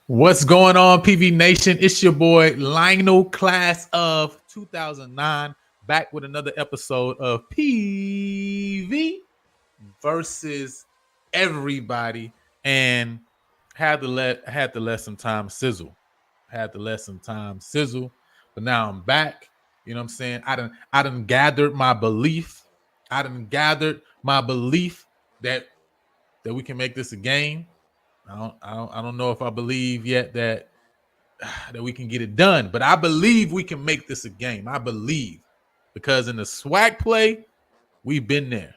What's going on, PV Nation? It's your boy Lionel, class of 2009, back with another episode of PV versus everybody, and had to let some time sizzle. But now I'm back. You know what I'm saying? I done gathered my belief. that we can make this a game. I don't know if I believe yet that we can get it done, but I believe we can make this a game. I believe, because in the SWAC play, we've been there,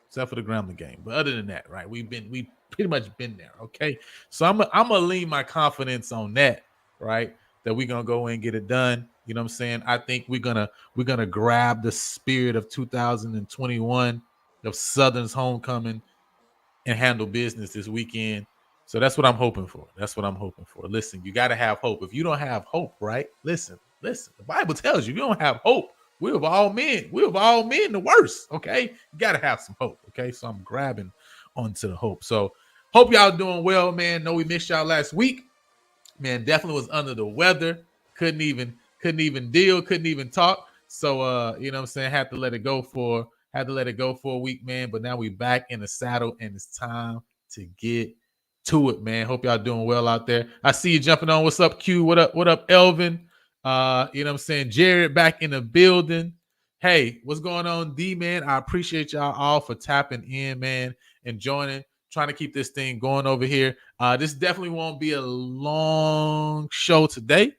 except for the Grambling game. But other than that, right, we pretty much been there. Okay, so I'm gonna lean my confidence on that, right? That we're gonna go in and get it done. You know what I'm saying? I think we're gonna grab the spirit of 2021 of Southern's homecoming and handle business this weekend. So that's what I'm hoping for. Listen, you got to have hope. If you don't have hope, right? Listen. The Bible tells you, if you don't have hope, we're of all men the worst. Okay, you got to have some hope. Okay, so I'm grabbing onto the hope. So hope y'all doing well, man. Know we missed y'all last week, man. Definitely was under the weather. Couldn't even deal. Couldn't even talk. So you know what I'm saying. Had to let it go for a week, man. But now we back in the saddle, and it's time to get to it, man. Hope y'all doing well out there. I see you jumping on. What's up, Q? What up, Elvin? You know what I'm saying? Jared back in the building. Hey, what's going on, D, man? I appreciate y'all all for tapping in, man, and joining, trying to keep this thing going over here. This definitely won't be a long show today,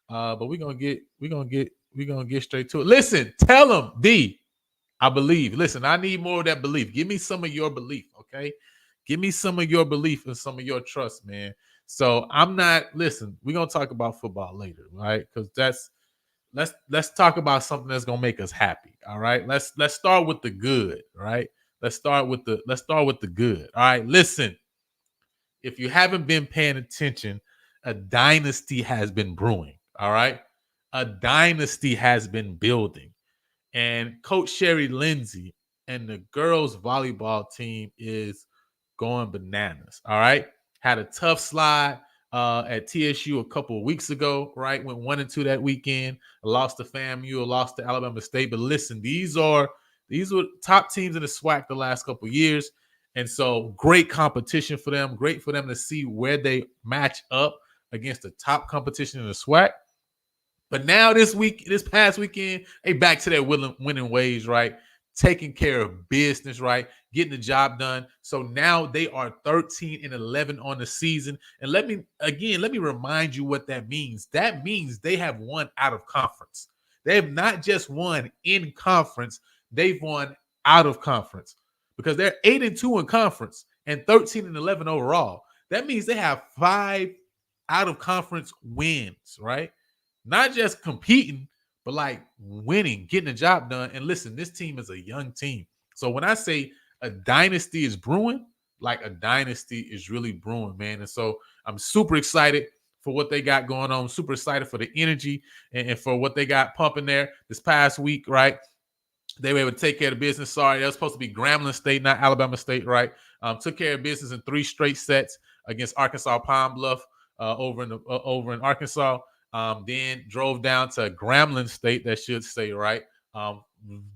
but we're gonna get straight to it. Listen, tell them, D, I believe. Listen, I need more of that belief. Give me some of your belief, okay? Give me some of your belief and some of your trust, man. So we're gonna talk about football later, right? Because let's talk about something that's gonna make us happy. All right. Let's start with the good, right? Let's start with the good. All right. Listen, if you haven't been paying attention, a dynasty has been brewing. All right. A dynasty has been building. And Coach Sherry Lindsay and the girls volleyball team is going bananas. All right. Had a tough slide at TSU a couple of weeks ago, right? Went 1-2 that weekend. Lost to FAMU, lost to Alabama State. But listen, these were top teams in the SWAC the last couple of years. And so great competition for them. Great for them to see where they match up against the top competition in the SWAC. But now this past weekend, they back to their winning ways, right? Taking care of business, right? Getting the job done. So now they are 13-11 on the season. And let me remind you what that means. That means they have won out of conference. They have not just won in conference, they've won out of conference, because they're 8-2 in conference and 13-11 overall. That means they have 5 out of conference wins, right? not just competing, but like winning, getting the job done. And listen, this team is a young team. So when I say a dynasty is brewing, like a dynasty is really brewing, man. And so I'm super excited for what they got going on. Super excited for the energy and for what they got pumping there this past week, right? They were able to take care of business. Sorry, that was supposed to be Grambling State, not Alabama State, right? Took care of business in 3 straight sets against Arkansas Pine Bluff over in Arkansas. Then drove down to Grambling State, that should say, right?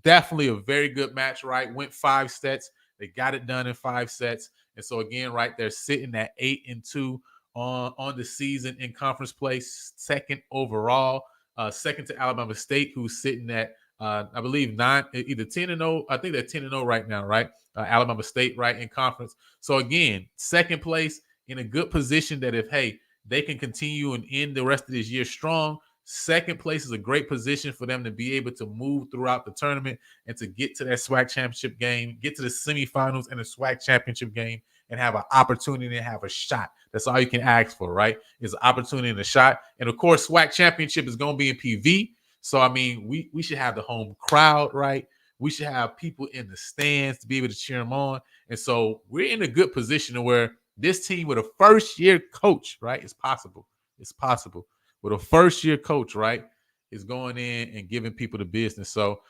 Definitely a very good match, right? Went 5 sets. They got it done in 5 sets. And so again, right, they're sitting at 8-2 on the season in conference play, second overall, second to Alabama State, who's sitting at I believe either 10-0. I think they're 10-0 right now, right? Alabama State, right, in conference. So again, second place in a good position that if, hey, they can continue and end the rest of this year strong. Second place is a great position for them to be able to move throughout the tournament and to get to that SWAC championship game, get to the semifinals and the SWAC championship game, and have an opportunity to have a shot. That's all you can ask for, right? Is an opportunity and a shot. And of course, SWAC championship is going to be in PV. So, I mean, we should have the home crowd, right? We should have people in the stands to be able to cheer them on. And so we're in a good position where this team with a first-year coach, right, it's possible. It's possible. With a first-year coach, right, is going in and giving people the business. So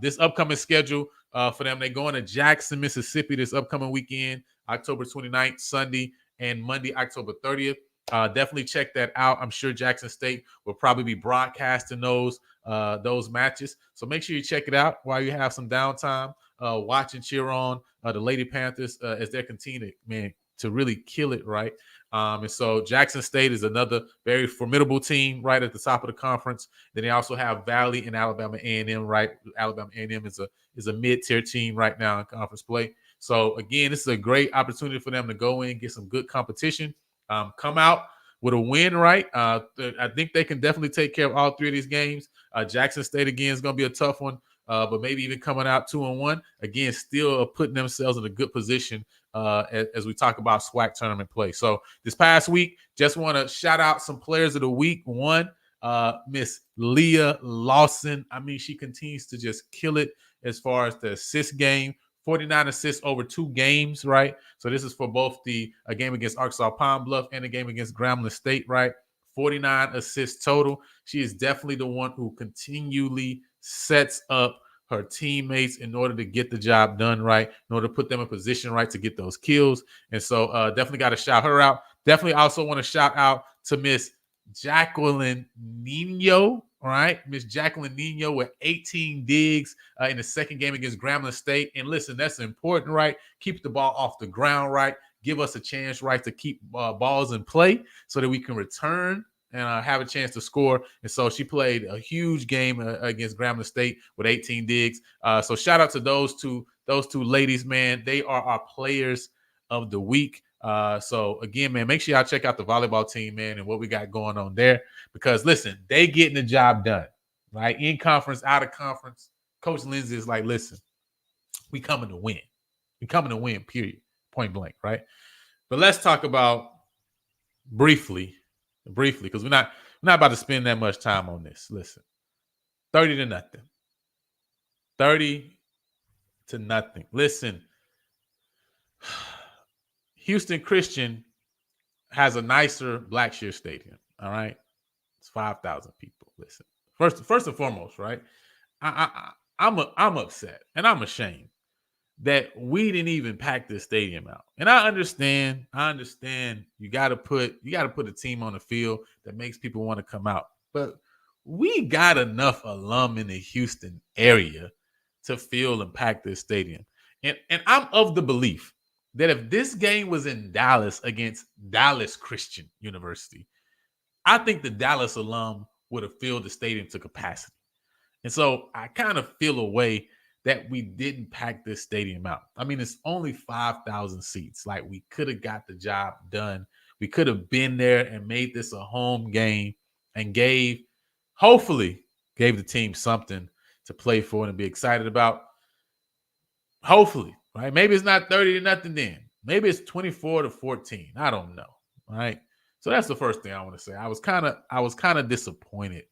this upcoming schedule for them, they're going to Jackson, Mississippi this upcoming weekend, October 29th, Sunday, and Monday, October 30th. Definitely check that out. I'm sure Jackson State will probably be broadcasting those matches. So make sure you check it out while you have some downtime. Watch and cheer on the Lady Panthers as they continue to really kill it, right? And so Jackson State is another very formidable team right at the top of the conference. Then they also have Valley and Alabama A&M, right? Alabama A&M is a mid-tier team right now in conference play. So again, this is a great opportunity for them to go in, get some good competition. Come out with a win, right? I think they can definitely take care of all 3 of these games. Jackson State, again, is going to be a tough one, but maybe even coming out 2-1. Again, still putting themselves in a good position as we talk about SWAC tournament play. So this past week, just want to shout out some players of the week. One, Miss Leah Lawson. I mean, she continues to just kill it as far as the assist game. 49 assists over 2 games, right? So this is for both a game against Arkansas Pine Bluff and a game against Grambling State, right? 49 assists total. She is definitely the one who continually sets up her teammates in order to get the job done right, in order to put them in position right to get those kills. And so definitely got to shout her out. Definitely also want to shout out to Miss Jacqueline Nino. All right, Miss Jacqueline Nino with 18 digs in the second game against Grambling State. And listen, that's important, right? Keep the ball off the ground, right? Give us a chance, right, to keep balls in play so that we can return and have a chance to score. And so she played a huge game against Grambling State with 18 digs. So shout out to those two ladies, man. They are our players of the week. So again, man, make sure y'all check out the volleyball team, man, and what we got going on there. Because listen, they getting the job done, right? In conference, out of conference. Coach Lindsay is like, listen, we coming to win. We coming to win, period. Point blank, right? But let's talk about briefly, because we're not about to spend that much time on this. Listen, 30-0. 30-0. Listen, Houston Christian has a nicer Blackshear Stadium, all right? It's 5,000 people. Listen, first and foremost, right? I'm upset and I'm ashamed that we didn't even pack this stadium out. And I understand you got to put a team on the field that makes people want to come out. But we got enough alum in the Houston area to fill and pack this stadium. And I'm of the belief that if this game was in Dallas against Dallas Christian University, I think the Dallas alum would have filled the stadium to capacity. And so I kind of feel a way that we didn't pack this stadium out. I mean, it's only 5,000 seats. Like, we could have got the job done. We could have been there and made this a home game and hopefully gave the team something to play for and be excited about. Hopefully, right? Maybe it's not 30-0 then. Maybe it's 24-14. I don't know, right? So that's the first thing I want to say. I was kind of disappointed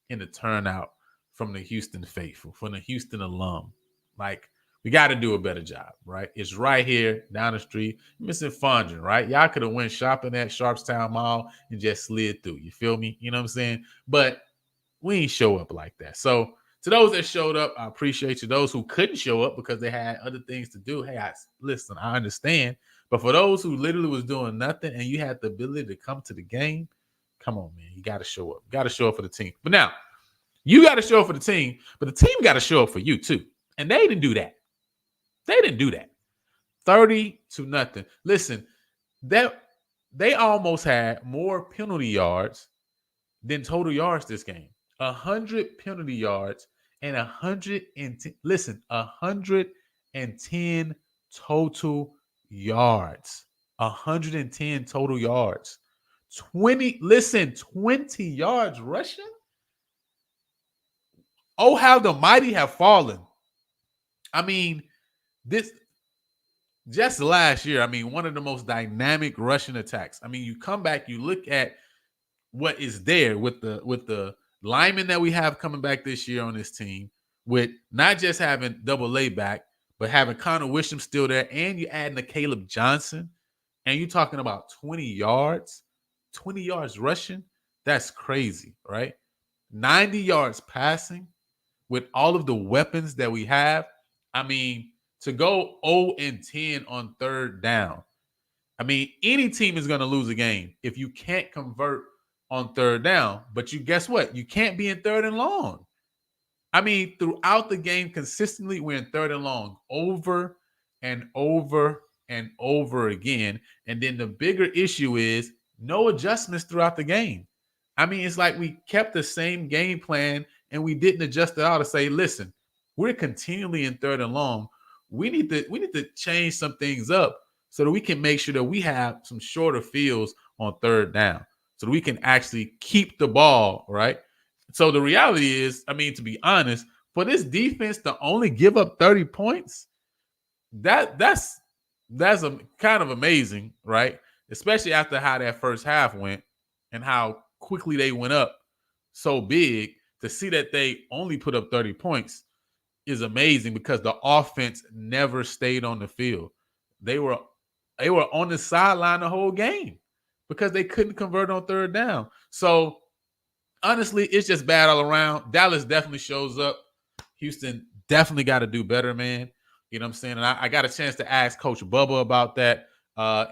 in the turnout from the Houston faithful, from the Houston alum. Like, we got to do a better job, right? It's right here down the street. Missing Fondren, right? Y'all could have went shopping at Sharpstown Mall and just slid through. You feel me? You know what I'm saying? But we ain't show up like that. So to those that showed up, I appreciate you. Those who couldn't show up because they had other things to do, hey, listen, I understand. But for those who literally was doing nothing and you had the ability to come to the game, come on, man. You got to show up. You got to show up for the team. But now, you got to show up for the team, but the team got to show up for you too. And they didn't do that. They didn't do that. 30-0. Listen, they almost had more penalty yards than total yards this game. 100 penalty yards and 110. Listen, 110 total yards. 110 total yards. 20 yards rushing. Oh, how the mighty have fallen. I mean, this just last year, I mean, one of the most dynamic rushing attacks. I mean, you come back, you look at what is there with the linemen that we have coming back this year on this team, with not just having Double A back, but having Connor Wisham still there, and you adding a Caleb Johnson, and you're talking about 20 yards rushing. That's crazy, right? 90 yards passing with all of the weapons that we have. I mean, to go 0-10 on third down. I mean, any team is going to lose a game if you can't convert on third down. But you guess what? You can't be in third and long. I mean, throughout the game, consistently, we're in third and long over and over and over again. And then the bigger issue is no adjustments throughout the game. I mean, it's like we kept the same game plan and we didn't adjust it all to say, listen, we're continually in third and long. We need to change some things up so that we can make sure that we have some shorter fields on third down so that we can actually keep the ball, right? So the reality is, I mean, to be honest, for this defense to only give up 30 points, that's a kind of amazing, right? Especially after how that first half went and how quickly they went up so big. To see that they only put up 30 points is amazing because the offense never stayed on the field. They were on the sideline the whole game because they couldn't convert on third down. So honestly, it's just bad all around. Dallas definitely shows up. Houston definitely got to do better, man. You know what I'm saying? And I got a chance to ask Coach Bubba about that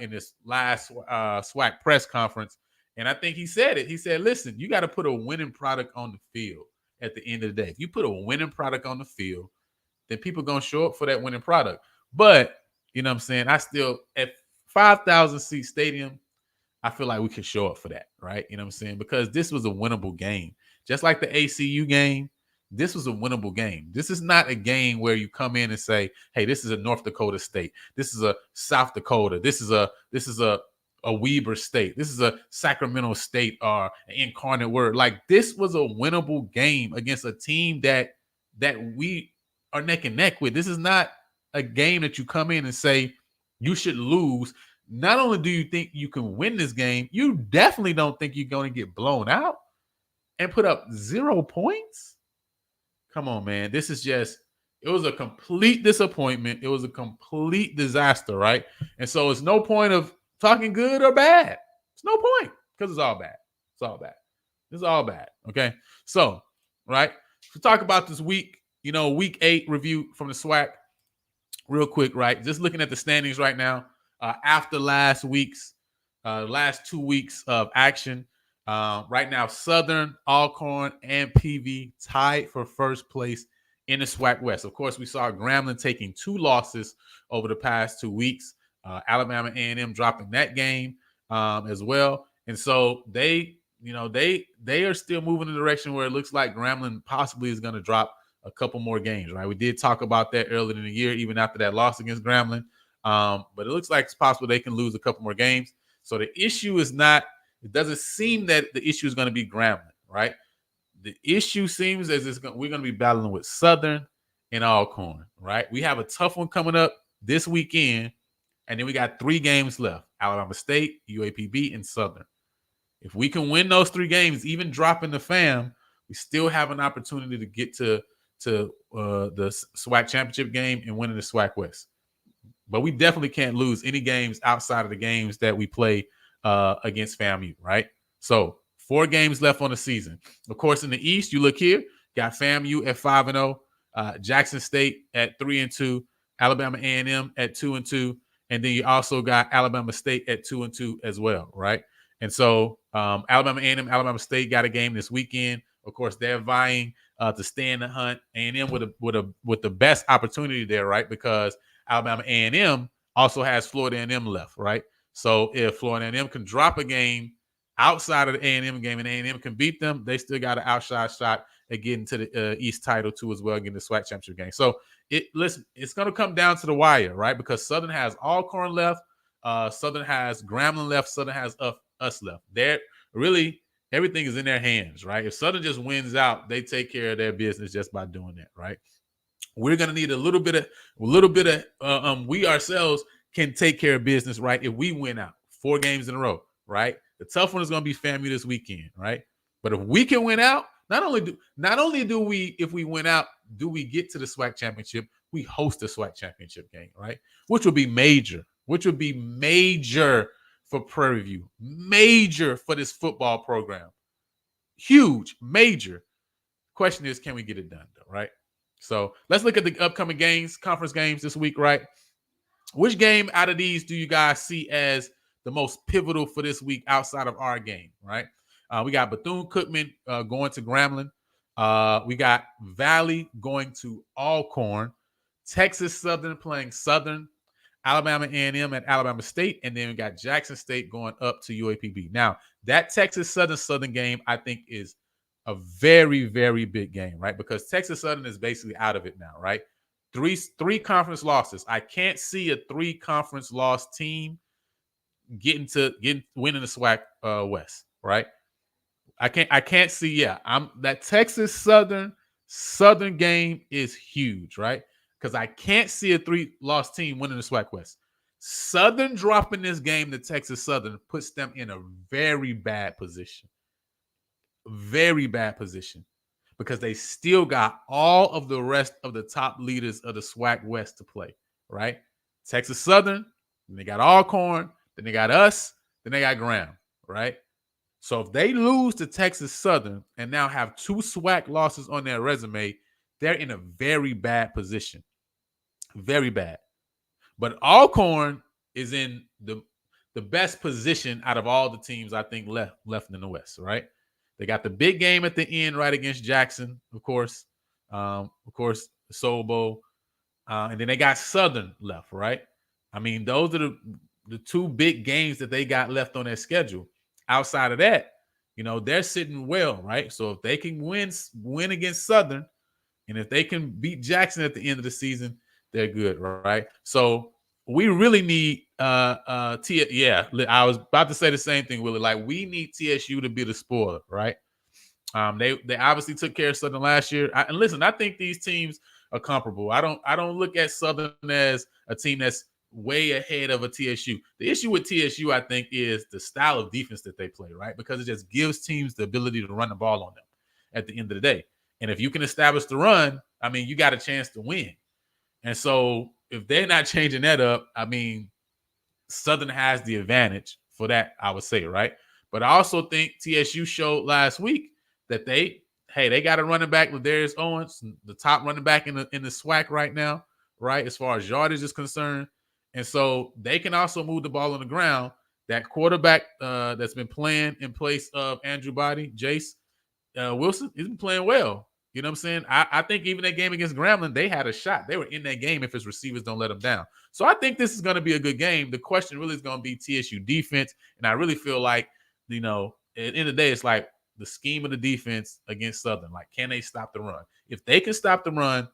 in this last SWAC press conference. And I think he said it. He said, listen, you got to put a winning product on the field at the end of the day. If you put a winning product on the field, then people are going to show up for that winning product. But, you know what I'm saying, I still, at 5,000 seat stadium, I feel like we can show up for that, right? You know what I'm saying? Because this was a winnable game. Just like the HCU game, this was a winnable game. This is not a game where you come in and say, hey, this is a North Dakota State. This is a South Dakota. This is a Weber State. This is a Sacramento State or an Incarnate Word. Like, this was a winnable game against a team that we are neck and neck with. This is not a game that you come in and say you should lose. Not only do you think you can win this game, you definitely don't think you're going to get blown out and put up 0 points. Come on, man. This is just, it was a complete disappointment. It was a complete disaster, right? And so it's no point of talking good or bad. It's no point because it's all bad. It's all bad. It's all bad. Okay. So, right. To talk about this week, week 8 review from the SWAC real quick, right? Just looking at the standings right now, after last 2 weeks of action, right now, Southern, Alcorn, and PV tied for first place in the SWAC West. Of course, we saw Grambling taking 2 losses over the past 2 weeks. Alabama A&M dropping that game as well. And so they are still moving in the direction where it looks like Grambling possibly is going to drop a couple more games, right? We did talk about that earlier in the year, even after that loss against Grambling. But it looks like it's possible they can lose a couple more games. So the issue is not, it doesn't seem that the issue is going to be Grambling, right? The issue seems as we're going to be battling with Southern and Alcorn, right? We have a tough one coming up this weekend. And then we got 3 games left: Alabama State, UAPB, and Southern. If we can win those 3 games, even dropping the FAM, we still have an opportunity to get to the SWAC championship game and winning the SWAC West. But we definitely can't lose any games outside of the games that we play against FAMU, right? So 4 games left on the season. Of course, in the East, you look here, got FAMU at 5-0, Jackson State at 3-2, Alabama A&M at 2-2, and then you also got Alabama State at 2-2 as well, right? And so Alabama A&M, Alabama State got a game this weekend. Of course, they're vying to stay in the hunt. A&M with the best opportunity there, right? Because Alabama A&M also has Florida A&M left, right? So if Florida A&M can drop a game outside of the A&M game and A&M can beat them, they still got an outside shot at getting to the East title too as well, getting the SWAC championship game. So it's going to come down to the wire, right? Because Southern has Alcorn left, Southern has Grambling left, Southern has us left. They're really everything is in their hands, right? If Southern just wins out, they take care of their business just by doing that, right? We're going to need a little bit of we ourselves can take care of business, right? If we win out 4 games in a row, right? The tough one is going to be FAMU this weekend, right? But if we can win out, not only do we, if we win out, do we get to the SWAC championship, we host the SWAC championship game, right? Which would be major for Prairie View, major for this football program. Huge, major. Question is, can we get it done, though, right? So let's look at the upcoming games, conference games this week, right? Which game out of these do you guys see as the most pivotal for this week outside of our game, right? We got Bethune-Cookman going to Grambling. We got Valley going to Alcorn. Texas Southern playing Southern. Alabama A&M at Alabama State. And then we got Jackson State going up to UAPB. Now, that Texas Southern game, I think, is a very, very big game, right? Because Texas Southern is basically out of it now, right? Three conference losses. I can't see a 3 conference loss team winning the SWAC West, right? I can't see. Yeah, that Texas Southern game is huge, right? Because I can't see a 3-loss team winning the SWAC West. Southern dropping this game to Texas Southern puts them in a very bad position. Very bad position. Because they still got all of the rest of the top leaders of the SWAC West to play, right? Texas Southern, then they got Alcorn, then they got us, then they got Graham, right? So if they lose to Texas Southern and now have 2 SWAC losses on their resume, they're in a very bad position. Very bad. But Alcorn is in the best position out of all the teams, I think, left in the West, right? They got the big game at the end, right, against Jackson, of course. The Soul Bowl. And then they got Southern left, right? I mean, those are the 2 big games that they got left on their schedule. Outside of that, they're sitting well, right? So if they can win against Southern, and if they can beat Jackson at the end of the season, they're good, right? So we really need I was about to say the same thing, Willie. Like, we need TSU to be the spoiler, right? They obviously took care of Southern last year. And listen, I think these teams are comparable. I don't look at Southern as a team that's way ahead of a TSU. The issue with TSU, I think, is the style of defense that they play, right? Because it just gives teams the ability to run the ball on them at the end of the day. And if you can establish the run, I mean, you got a chance to win. And so if they're not changing that up, I mean, Southern has the advantage for that, I would say, right? But I also think TSU showed last week that they got a running back with Darius Owens, the top running back in the SWAC right now, right, as far as yardage is concerned. And so they can also move the ball on the ground. That quarterback that's been playing in place of Andrew Body, Jace Wilson, he's been playing well. You know what I'm saying? I think even that game against Grambling, they had a shot. They were in that game if his receivers don't let them down. So I think this is going to be a good game. The question really is going to be TSU defense. And I really feel like, at the end of the day, it's like the scheme of the defense against Southern. Like, can they stop the run? If they can stop the run,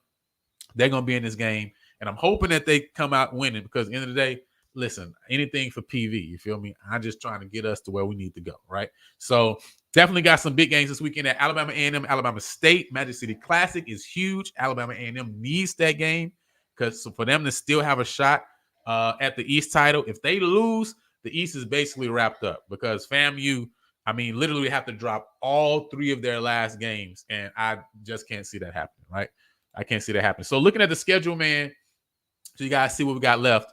they're going to be in this game. And I'm hoping that they come out winning because at the end of the day, listen, anything for PV, you feel me? I'm just trying to get us to where we need to go, right? So definitely got some big games this weekend at Alabama A&M, Alabama State. Magic City Classic is huge. Alabama A&M needs that game because for them to still have a shot at the East title. If they lose, the East is basically wrapped up because FAMU I mean, literally have to drop all 3 of their last games, and I just can't see that happening, right? I can't see that happening. So looking at the schedule, man, so you guys see what we got left.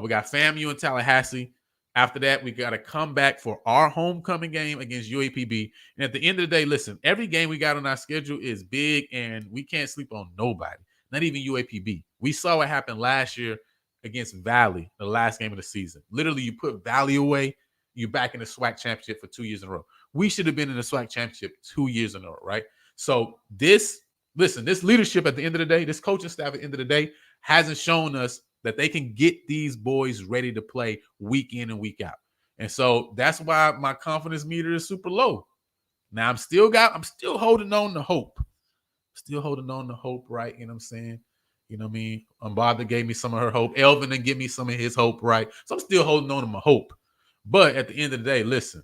We got FAMU in Tallahassee. After that, we got to come back for our homecoming game against UAPB. And at the end of the day, listen, every game we got on our schedule is big, and we can't sleep on nobody, not even UAPB. We saw what happened last year against Valley, the last game of the season. Literally, you put Valley away, you're back in the SWAC championship for 2 years in a row. We should have been in the SWAC championship 2 years in a row, right? So this leadership at the end of the day, this coaching staff at the end of the day hasn't shown us that they can get these boys ready to play week in and week out. And so that's why my confidence meter is super low. Now I'm still holding on to hope. Still holding on to hope, right? You know what I'm saying? You know what I mean? Barbara gave me some of her hope. Elvin didn't give me some of his hope, right? So I'm still holding on to my hope. But at the end of the day, listen,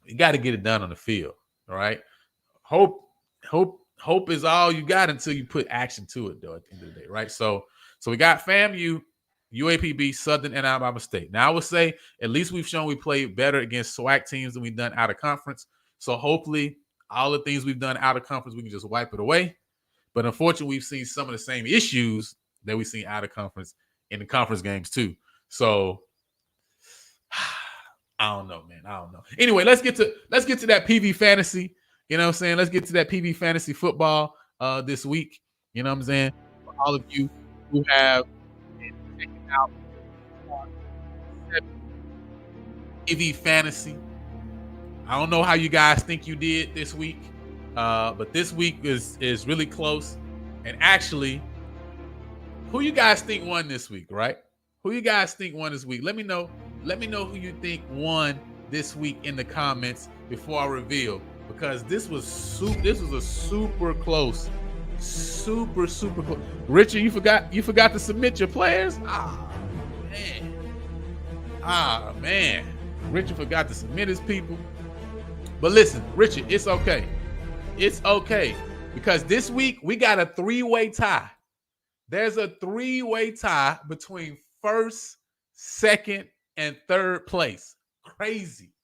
you got to get it done on the field, all right? Hope is all you got until you put action to it, though, at the end of the day, right? So we got FAMU, UAPB, Southern, and Alabama State. Now, I would say at least we've shown we played better against SWAC teams than we've done out of conference. So hopefully all the things we've done out of conference, we can just wipe it away. But unfortunately, we've seen some of the same issues that we've seen out of conference in the conference games too. So I don't know, man. I don't know. Anyway, let's get to that PV fantasy. You know what I'm saying? Let's get to that PV fantasy football this week. You know what I'm saying? For all of you who have been checking out PV fantasy, I don't know how you guys think you did this week, but this week is really close. And actually, who you guys think won this week, right? Who you guys think won this week? Let me know. Let me know who you think won this week in the comments before I reveal, because this was a super close. Super close. Richard, you forgot to submit your players? Man. Richard forgot to submit his people. But listen, Richard, it's okay. It's okay. Because this week we got a 3-way tie. There's a 3-way tie between first, second, and third place. Crazy.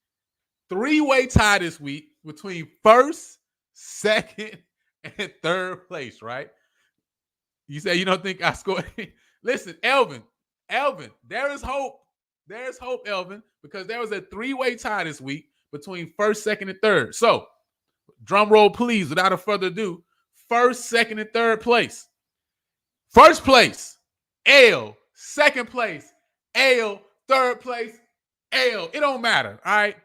3-way tie this week between first, second, and third place, right? You say you don't think I scored? Listen, Elvin, there is hope. There's hope, Elvin, because there was a 3-way tie this week between first, second, and third. So, drum roll, please, without a further ado. First, second, and third place. First place, L. Second place, L. Third place, L. It don't matter, all right?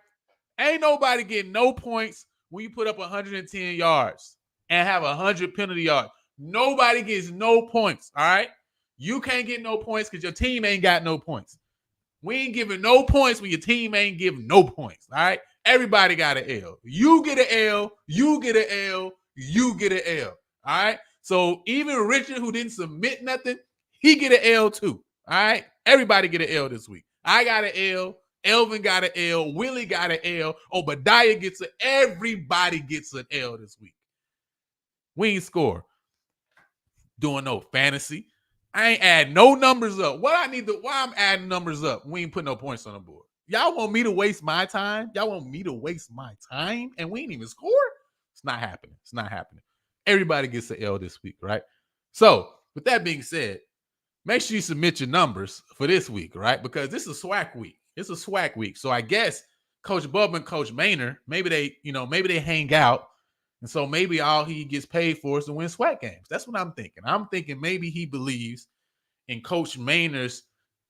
Ain't nobody getting no points when you put up 110 yards and have 100 penalty yards. Nobody gets no points, all right? You can't get no points because your team ain't got no points. We ain't giving no points when your team ain't giving no points, all right? Everybody got an L. You get an L, you get an L, you get an L, all right? So even Richard, who didn't submit nothing, he get an L too, all right? Everybody get an L this week. I got an L. Elvin got an L. Willie got an L. Obadiah gets everybody gets an L this week. We ain't score. Doing no fantasy. I ain't adding no numbers up. Why I'm adding numbers up? We ain't putting no points on the board. Y'all want me to waste my time? Y'all want me to waste my time and we ain't even score? It's not happening. It's not happening. Everybody gets an L this week, right? So, with that being said, make sure you submit your numbers for this week, right? Because this is SWAC week. It's a SWAC week. So I guess Coach Bubba and Coach Maynard, maybe they hang out. And so maybe all he gets paid for is to win SWAC games. That's what I'm thinking. I'm thinking maybe he believes in Coach Maynard's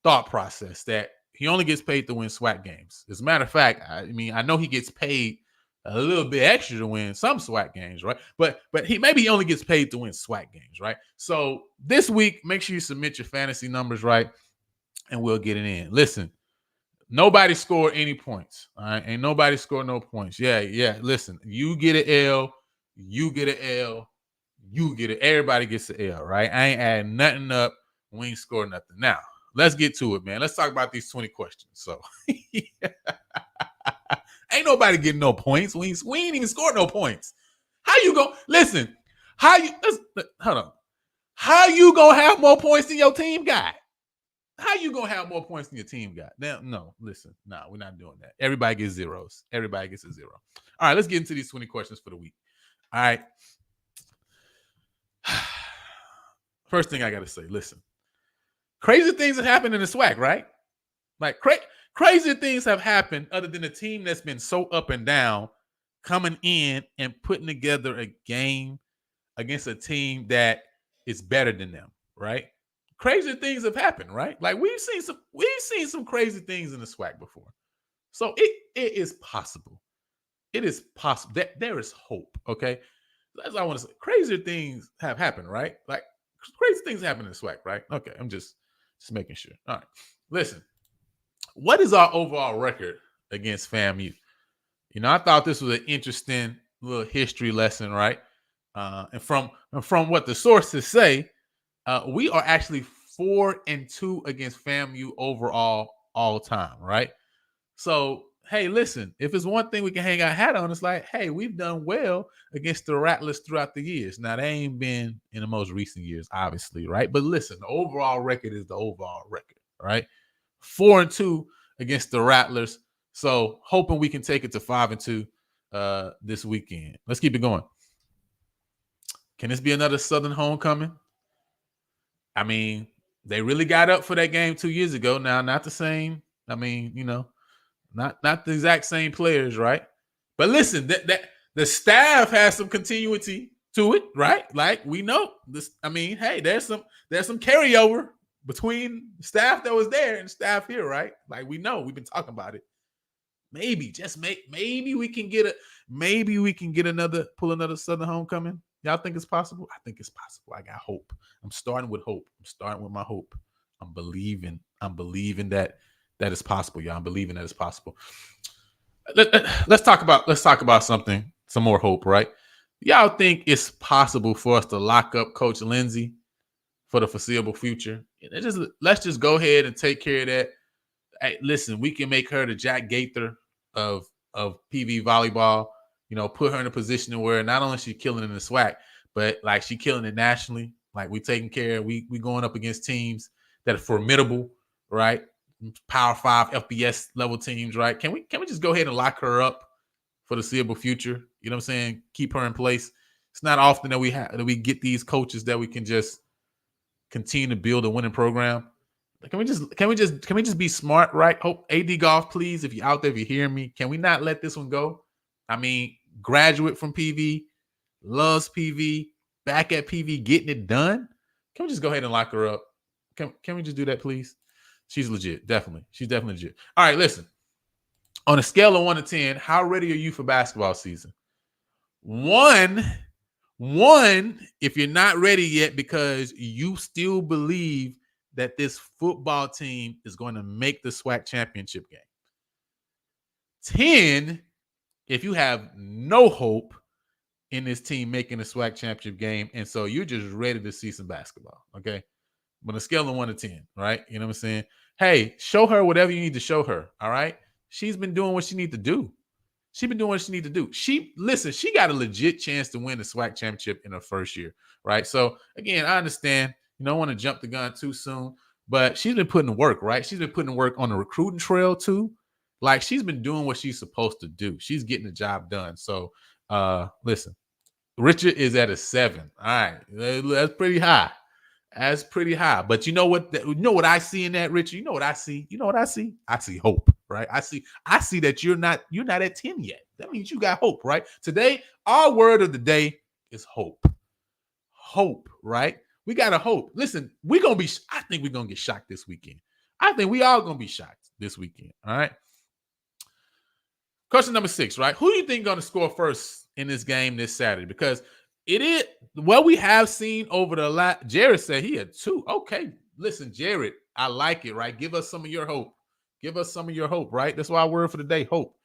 thought process that he only gets paid to win SWAC games. As a matter of fact, I know he gets paid a little bit extra to win some SWAC games, right? But he only gets paid to win SWAC games, right? So this week, make sure you submit your fantasy numbers, right? And we'll get it in. Listen, nobody scored any points. All right. Ain't nobody scored no points. Yeah. Listen, you get an L, you get an L, you get it. Everybody gets an L, right? I ain't adding nothing up. We ain't scored nothing. Now, let's get to it, man. Let's talk about these 20 questions. So ain't nobody getting no points. We ain't even scored no points. How you go? Listen, hold on. How you gonna have more points than your team got? How you gonna have more points than your team got? Now, no, listen, we're not doing that. Everybody gets zeros. Everybody gets a zero. All right, let's get into these 20 questions for the week. All right. First thing I gotta say, listen. Crazy things have happened in the SWAC, right? Like crazy things have happened other than a team that's been so up and down coming in and putting together a game against a team that is better than them, right? Crazy things have happened, right? Like we've seen some crazy things in the SWAC before. So it is possible. It is possible that there is hope, okay? That's what I want to say. Crazier things have happened, right? Like crazy things happen in the SWAC, right? Okay, I'm just making sure. All right. Listen, what is our overall record against FAMU? You know, I thought this was an interesting little history lesson, right? And from what the sources say, we are actually 4-2 against FAMU overall all time, right? So, hey, listen, if it's one thing we can hang our hat on, it's like, hey, we've done well against the Rattlers throughout the years. Now, they ain't been in the most recent years, obviously, right? But listen, the overall record is the overall record, right? 4-2 against the Rattlers. So, hoping we can take it to 5-2 this weekend. Let's keep it going. Can this be another Southern homecoming? I mean, they really got up for that game 2 years ago. Now, not the same. I mean, you know, not the exact same players, right? But listen, that the staff has some continuity to it, right? Like we know this. I mean, hey, there's some carryover between the staff that was there and the staff here, right? Like we know, we've been talking about it. Maybe we can get another Southern homecoming. Y'all think it's possible? I think it's possible. I got hope. I'm starting with hope. I'm starting with my hope. I'm believing that is possible, y'all. I'm believing that it's possible. Let's talk about something, some more hope, right? Y'all think it's possible for us to lock up Coach Lindsay for the foreseeable future? Let's just go ahead and take care of that. Hey, listen, we can make her the Jack Gaither of PV volleyball. You know, put her in a position where not only she killing it in the SWAC, but like she killing it nationally. Like we taking care. We going up against teams that are formidable, right? Power 5 FBS level teams, right? Can we just go ahead and lock her up for the foreseeable future? You know what I'm saying? Keep her in place. It's not often that we get these coaches that we can just continue to build a winning program. Can we just be smart, right? Hope AD Golf, please, if you're out there, if you hear me, can we not let this one go? I mean, graduate from PV, loves PV, back at PV, getting it done. Can we just go ahead and lock her up? Can we just do that, please? She's legit, definitely. She's definitely legit. All right, listen. On a scale of 1 to 10, how ready are you for basketball season? 1, if you're not ready yet because you still believe that this football team is going to make the SWAC championship game. 10, if you have no hope in this team making the SWAC championship game, and so you're just ready to see some basketball, okay? But on a scale of 1 to 10, right? You know what I'm saying? Hey, show her whatever you need to show her, all right? She's been doing what she needs to do. She got a legit chance to win the SWAC championship in her first year, right? So, again, I understand. You don't want to jump the gun too soon, but she's been putting work, right? She's been putting work on the recruiting trail too. Like she's been doing what she's supposed to do. She's getting the job done. So, listen, Richard is at a 7. All right, that's pretty high. That's pretty high. But you know what? What I see in that, Richard? You know what I see? I see hope, right? I see that you're not at 10 yet. That means you got hope, right? Today, our word of the day is hope. Hope, right? We got to hope. Listen, I think we're going to get shocked this weekend. I think we all going to be shocked this weekend. All right. Question number 6, right? Who do you think going to score first in this game this Saturday? Because it is what we have seen over the last. Jared said he had 2. Okay. Listen, Jared, I like it, right? Give us some of your hope. Right? That's why our word for the day, hope.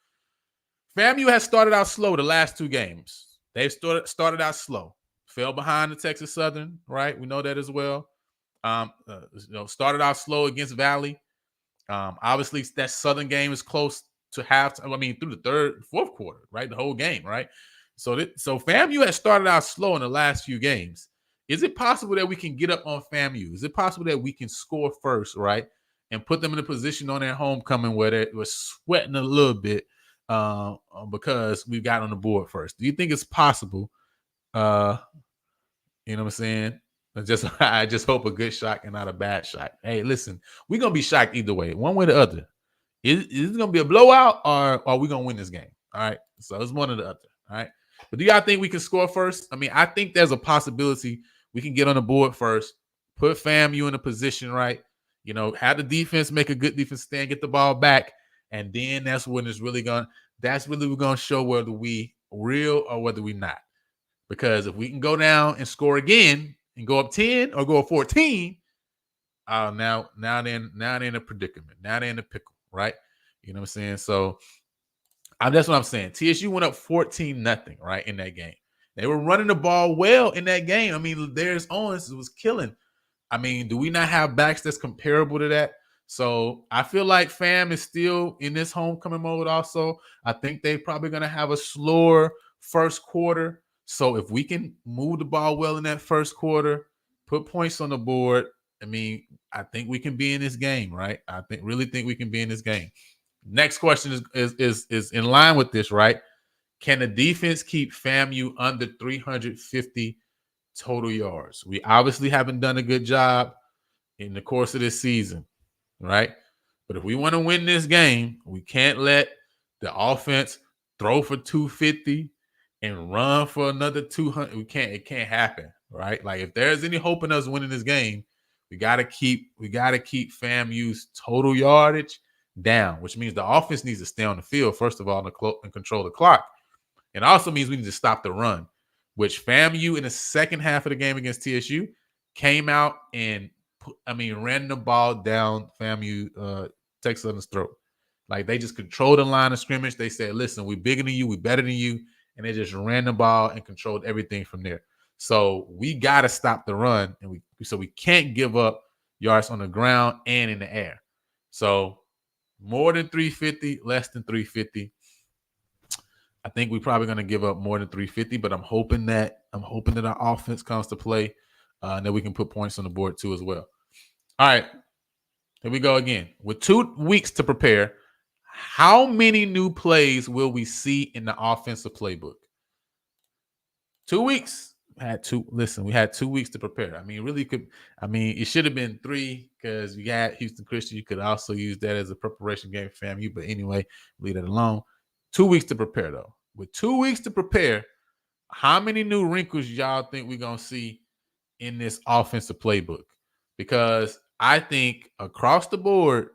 FAMU has started out slow the last 2 games. They've started out slow. Fell behind the Texas Southern, right? We know that as well. Started out slow against Valley. Obviously, that Southern game is close to halftime. I mean, through the third, fourth quarter, right? The whole game, right? So FAMU has started out slow in the last few games. Is it possible that we can get up on FAMU? Is it possible that we can score first, right, and put them in a position on their homecoming where we're sweating a little bit because we got on the board first? Do you think it's possible? You know what I'm saying? I just hope a good shot and not a bad shot. Hey, listen, we're gonna be shocked either way, one way or the other. Is it gonna be a blowout or are we gonna win this game? All right. So it's one or the other. All right. But do y'all think we can score first? I mean, I think there's a possibility we can get on the board first, put FAMU in a position, right? You know, have the defense make a good defense stand, get the ball back, and then that's when it's really gonna we're gonna show whether we real or whether we not. Because if we can go down and score again and go up 10 or go up 14, now they're in a predicament. Now they're in a pickle, right? You know what I'm saying? So that's what I'm saying. TSU went up 14-0, right, in that game. They were running the ball well in that game. I mean, theirs Owens was killing. I mean, do we not have backs that's comparable to that? So I feel like FAM is still in this homecoming mode also. I think they're probably going to have a slower first quarter. So if we can move the ball well in that first quarter, put points on the board, I mean, I think we can be in this game, right? Really think we can be in this game. Next question is in line with this, right? Can the defense keep FAMU under 350 total yards? We obviously haven't done a good job in the course of this season, right? But if we want to win this game, we can't let the offense throw for 250 and run for another 200. It can't happen, right? Like if there's any hope in us winning this game, we gotta keep FAMU's total yardage down, which means the offense needs to stay on the field, first of all, and control the clock. It also means we need to stop the run, which FAMU in the second half of the game against TSU came out and ran the ball down FAMU Texas Southern's throat. Like they just controlled the line of scrimmage. They said, listen, we're bigger than you, we're better than you. And they just ran the ball and controlled everything from there. So we got to stop the run. And we can't give up yards on the ground and in the air. So more than 350, less than 350. I think we're probably going to give up more than 350, but I'm hoping that our offense comes to play and that we can put points on the board too as well. All right, here we go again. With 2 weeks to prepare, how many new plays will we see in the offensive playbook? 2 weeks. We had 2 weeks to prepare. I mean, it should have been 3 because we got Houston Christian. You could also use that as a preparation game for FAMU. But anyway, leave that alone. 2 weeks to prepare, though. With 2 weeks to prepare, how many new wrinkles y'all think we're going to see in this offensive playbook? Because I think across the board,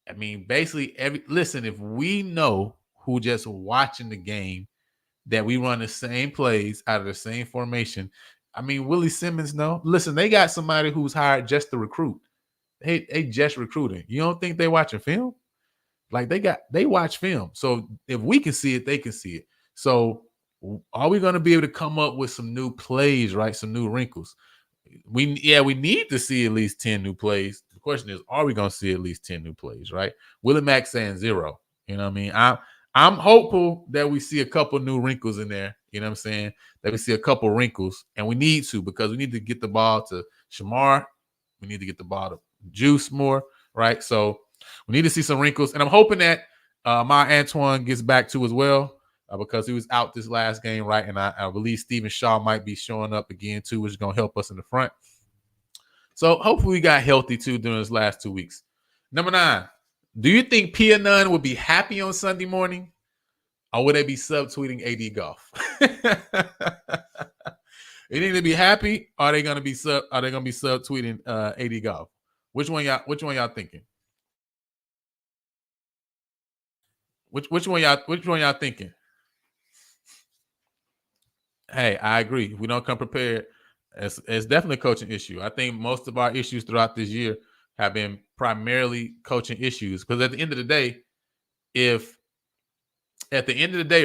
I mean, basically if we know who just watching the game that we run the same plays out of the same formation, I mean, Willie Simmons, no. Listen, they got somebody who's hired just to recruit. They just recruiting. You don't think they watching film? Like they watch film. So if we can see it, they can see it. So are we going to be able to come up with some new plays, right? Some new wrinkles? We need to see at least 10 new plays. The question is, are we going to see at least 10 new plays, right? Willie Mack saying 0. You know what I mean? I'm hopeful that we see a couple new wrinkles in there. You know what I'm saying? That we see a couple wrinkles, and we need to because we need to get the ball to Shamar. We need to get the ball to Juice more, right? So we need to see some wrinkles, and I'm hoping that my Antoine gets back to as well because he was out this last game, right? And I believe Stephen Shaw might be showing up again too, which is going to help us in the front. So hopefully we got healthy too during this last 2 weeks. Number 9, do you think Pia Nunn would be happy on Sunday morning, or would they be subtweeting AD Golf? They need to be happy, or are they going to be subtweeting AD Golf? Which one y'all thinking? Which one y'all thinking? Hey, I agree. If we don't come prepared, it's definitely a coaching issue. I think most of our issues throughout this year have been primarily coaching issues. Because at the end of the day,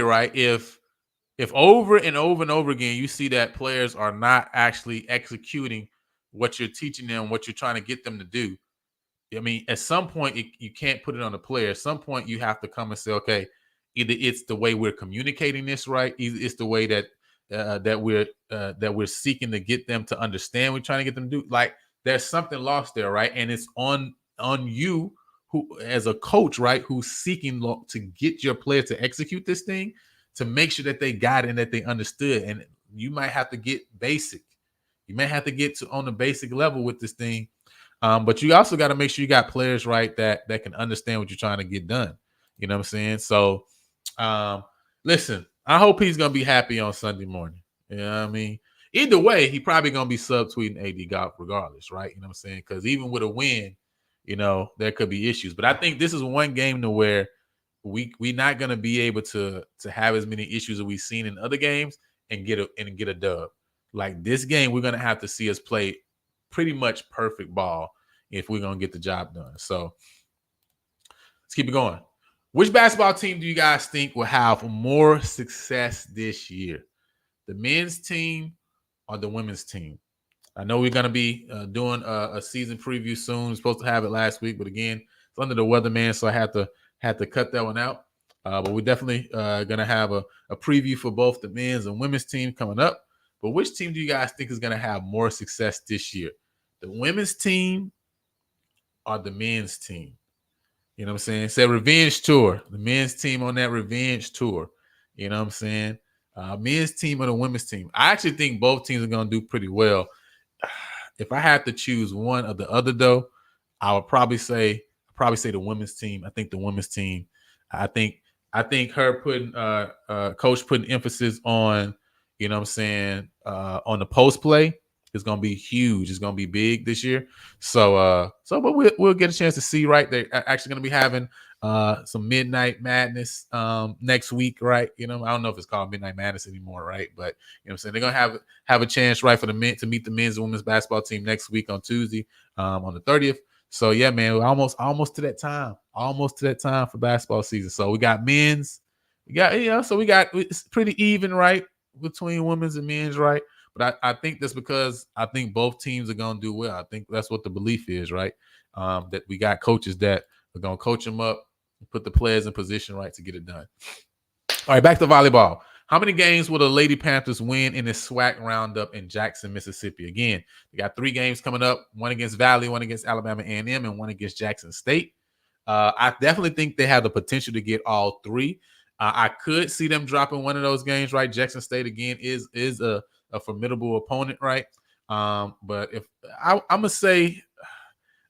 right, if over and over and over again you see that players are not actually executing what you're teaching them, what you're trying to get them to do, I mean, at some point you can't put it on the player. At some point you have to come and say, okay, either it's the way we're communicating this right, either it's the way that that we're seeking to get them to understand. We're trying to get them to do. Like there's something lost there, right? And it's on you, who as a coach, right, who's seeking to get your players to execute this thing, to make sure that they got it and that they understood. And you might have to get basic. You may have to get to on the basic level with this thing. But you also got to make sure you got players, right, that can understand what you're trying to get done. You know what I'm saying? So listen, I hope he's gonna be happy on Sunday morning. You know what I mean? Either way, he probably gonna be subtweeting AD golf regardless, right? You know what I'm saying? Because even with a win, you know, there could be issues. But I think this is one game to where we're not gonna be able to have as many issues as we've seen in other games and get a dub. Like this game, we're gonna have to see us play pretty much perfect ball if we're gonna get the job done. So let's keep it going. Which basketball team do you guys think will have more success this year? The men's team or the women's team? I know we're going to be doing a season preview soon. We're supposed to have it last week, but again, it's under the weather, man, so I had to cut that one out. But we're definitely going to have a preview for both the men's and women's team coming up. But which team do you guys think is going to have more success this year? The women's team or the men's team? You know what I'm saying? It's a revenge tour. The men's team on that revenge tour. You know what I'm saying? Men's team or the women's team. I actually think both teams are going to do pretty well. If I had to choose one or the other, though, I would probably say the women's team. I think the women's team. I think her putting coach putting emphasis on, you know what I'm saying, on the post play is going to be huge. It's going to be big this year. So but we'll get a chance to see, right? They're actually going to be having some Midnight Madness next week, right? You know, I don't know if it's called Midnight Madness anymore, right? But you know what I'm saying, they're going to have a chance, right, for the men to meet the men's and women's basketball team next week on Tuesday, on the 30th. So yeah, man, we're almost to that time. Almost to that time for basketball season. So we got men's, it's pretty even, right, between women's and men's, right? But I think that's because I think both teams are going to do well. I think that's what the belief is, right? That we got coaches that are going to coach them up, put the players in position, right, to get it done. All right, back to volleyball. How many games will the Lady Panthers win in this SWAC roundup in Jackson, Mississippi? Again, we got 3 games coming up, one against Valley, one against Alabama A&M, and one against Jackson State. I definitely think they have the potential to get all 3. I could see them dropping one of those games, right? Jackson State, again, is a formidable opponent, right? But if I'm gonna say,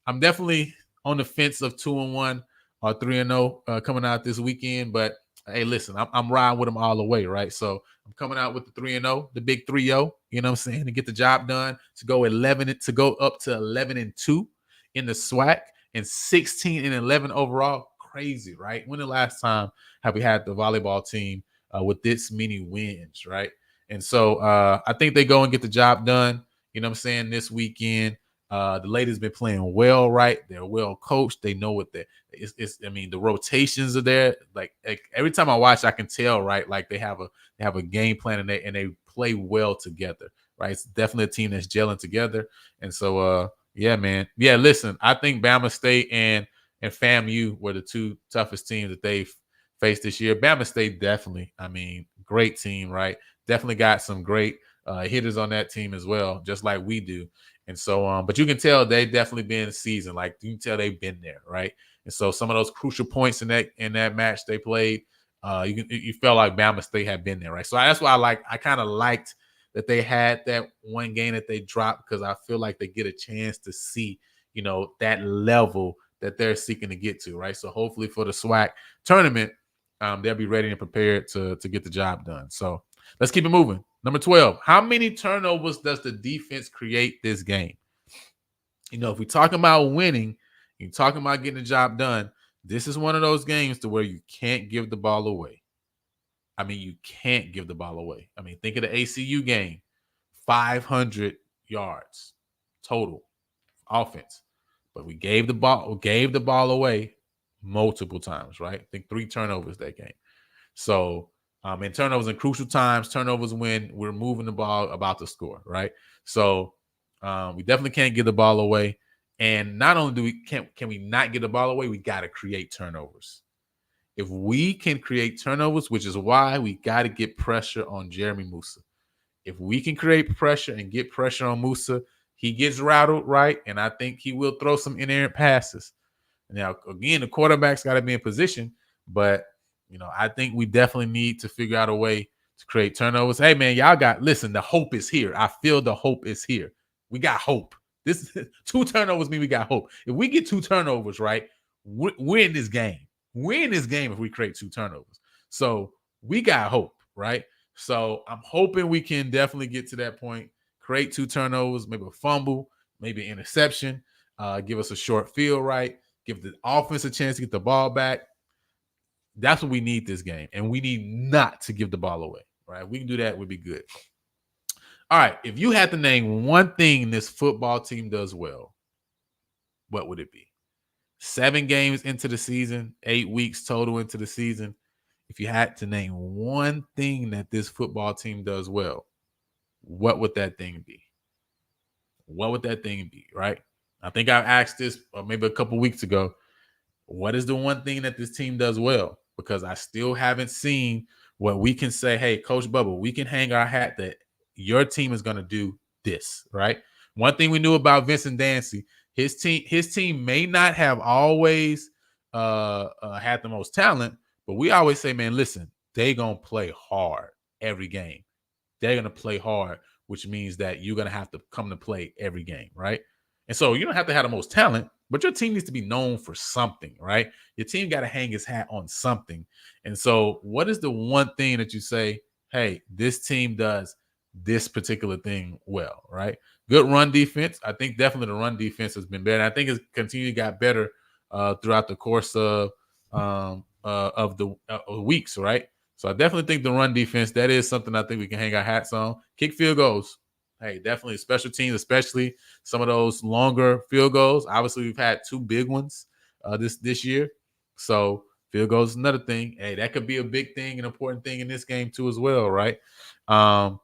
I'm definitely on the fence of 2-1 or 3-0 coming out this weekend. But hey, listen, I'm riding with them all the way, right? So I'm coming out with the 3-0, the big 3-0. You know what I'm saying? To get the job done, to go up to 11-2 in the SWAC and 16-11 overall. Crazy, right? When the last time have we had the volleyball team with this many wins, right? And so I think they go and get the job done, you know what I'm saying, this weekend. The ladies been playing well, right? They're well coached. They know what the rotations are there. Like every time I watch, I can tell, right? Like they have a game plan and they play well together, right? It's definitely a team that's gelling together. And so yeah, man. Yeah, listen, I think Bama State and FAMU were the 2 toughest teams that they've faced this year. Bama State definitely, great team, right? Definitely got some great hitters on that team as well, just like we do. And so, but you can tell they've definitely been seasoned. Like you can tell they've been there, right? And so some of those crucial points in that match they played, you felt like Bama State had been there, right? So that's why I kind of liked that they had that one game that they dropped, because I feel like they get a chance to see, you know, that level that they're seeking to get to, right? So hopefully for the SWAC tournament, they'll be ready and prepared to get the job done. So let's keep it moving. Number 12, how many turnovers does the defense create this game? You know, if we're talking about winning, you're talking about getting the job done, this is one of those games to where you can't give the ball away. You can't give the ball away. Think of the HCU game, 500 yards total offense. But we gave the ball away multiple times, right? I think 3 turnovers that game. So, and turnovers in crucial times, turnovers when we're moving the ball about to score, right? So, we definitely can't give the ball away. And not only can we not get the ball away, we got to create turnovers. If we can create turnovers, which is why we got to get pressure on Jeremy Musa. If we can create pressure and get pressure on Musa, he gets rattled, right? And I think he will throw some inerrant passes. Now, again, the quarterback's got to be in position, but I think we definitely need to figure out a way to create turnovers. Hey, man, listen, the hope is here. I feel the hope is here. We got hope. This 2 turnovers mean we got hope. If we get 2 turnovers, right, we're in this game. We're in this game if we create 2 turnovers. So we got hope, right? So I'm hoping we can definitely get to that point, create 2 turnovers, maybe a fumble, maybe an interception, give us a short field, right? Give the offense a chance to get the ball back. That's what we need this game. And we need not to give the ball away, right? We can do that. We'll be good. All right. If you had to name one thing this football team does well, what would it be? 7 games into the season, 8 weeks total into the season. If you had to name one thing that this football team does well, what would that thing be? What would that thing be, right? I think I asked this maybe a couple weeks ago. What is the one thing that this team does well? Because I still haven't seen what we can say, hey, Coach Bubba, we can hang our hat that your team is going to do this, right? One thing we knew about Vincent Dancy, his team may not have always had the most talent, but we always say, man, listen, they're going to play hard every game. They're going to play hard, which means that you're going to have to come to play every game, right? And so you don't have to have the most talent, but your team needs to be known for something, right? Your team got to hang its hat on something. And so what is the one thing that you say, hey, this team does this particular thing well, right? Good run defense. I think definitely the run defense has been better. I think it's continued to get better throughout the course of the weeks, right? So I definitely think the run defense, that is something I think we can hang our hats on. Kick field goals. Hey, definitely special teams, especially some of those longer field goals. Obviously, we've had 2 big ones this year. So field goals is another thing. Hey, that could be a big thing, an important thing in this game too as well, right? I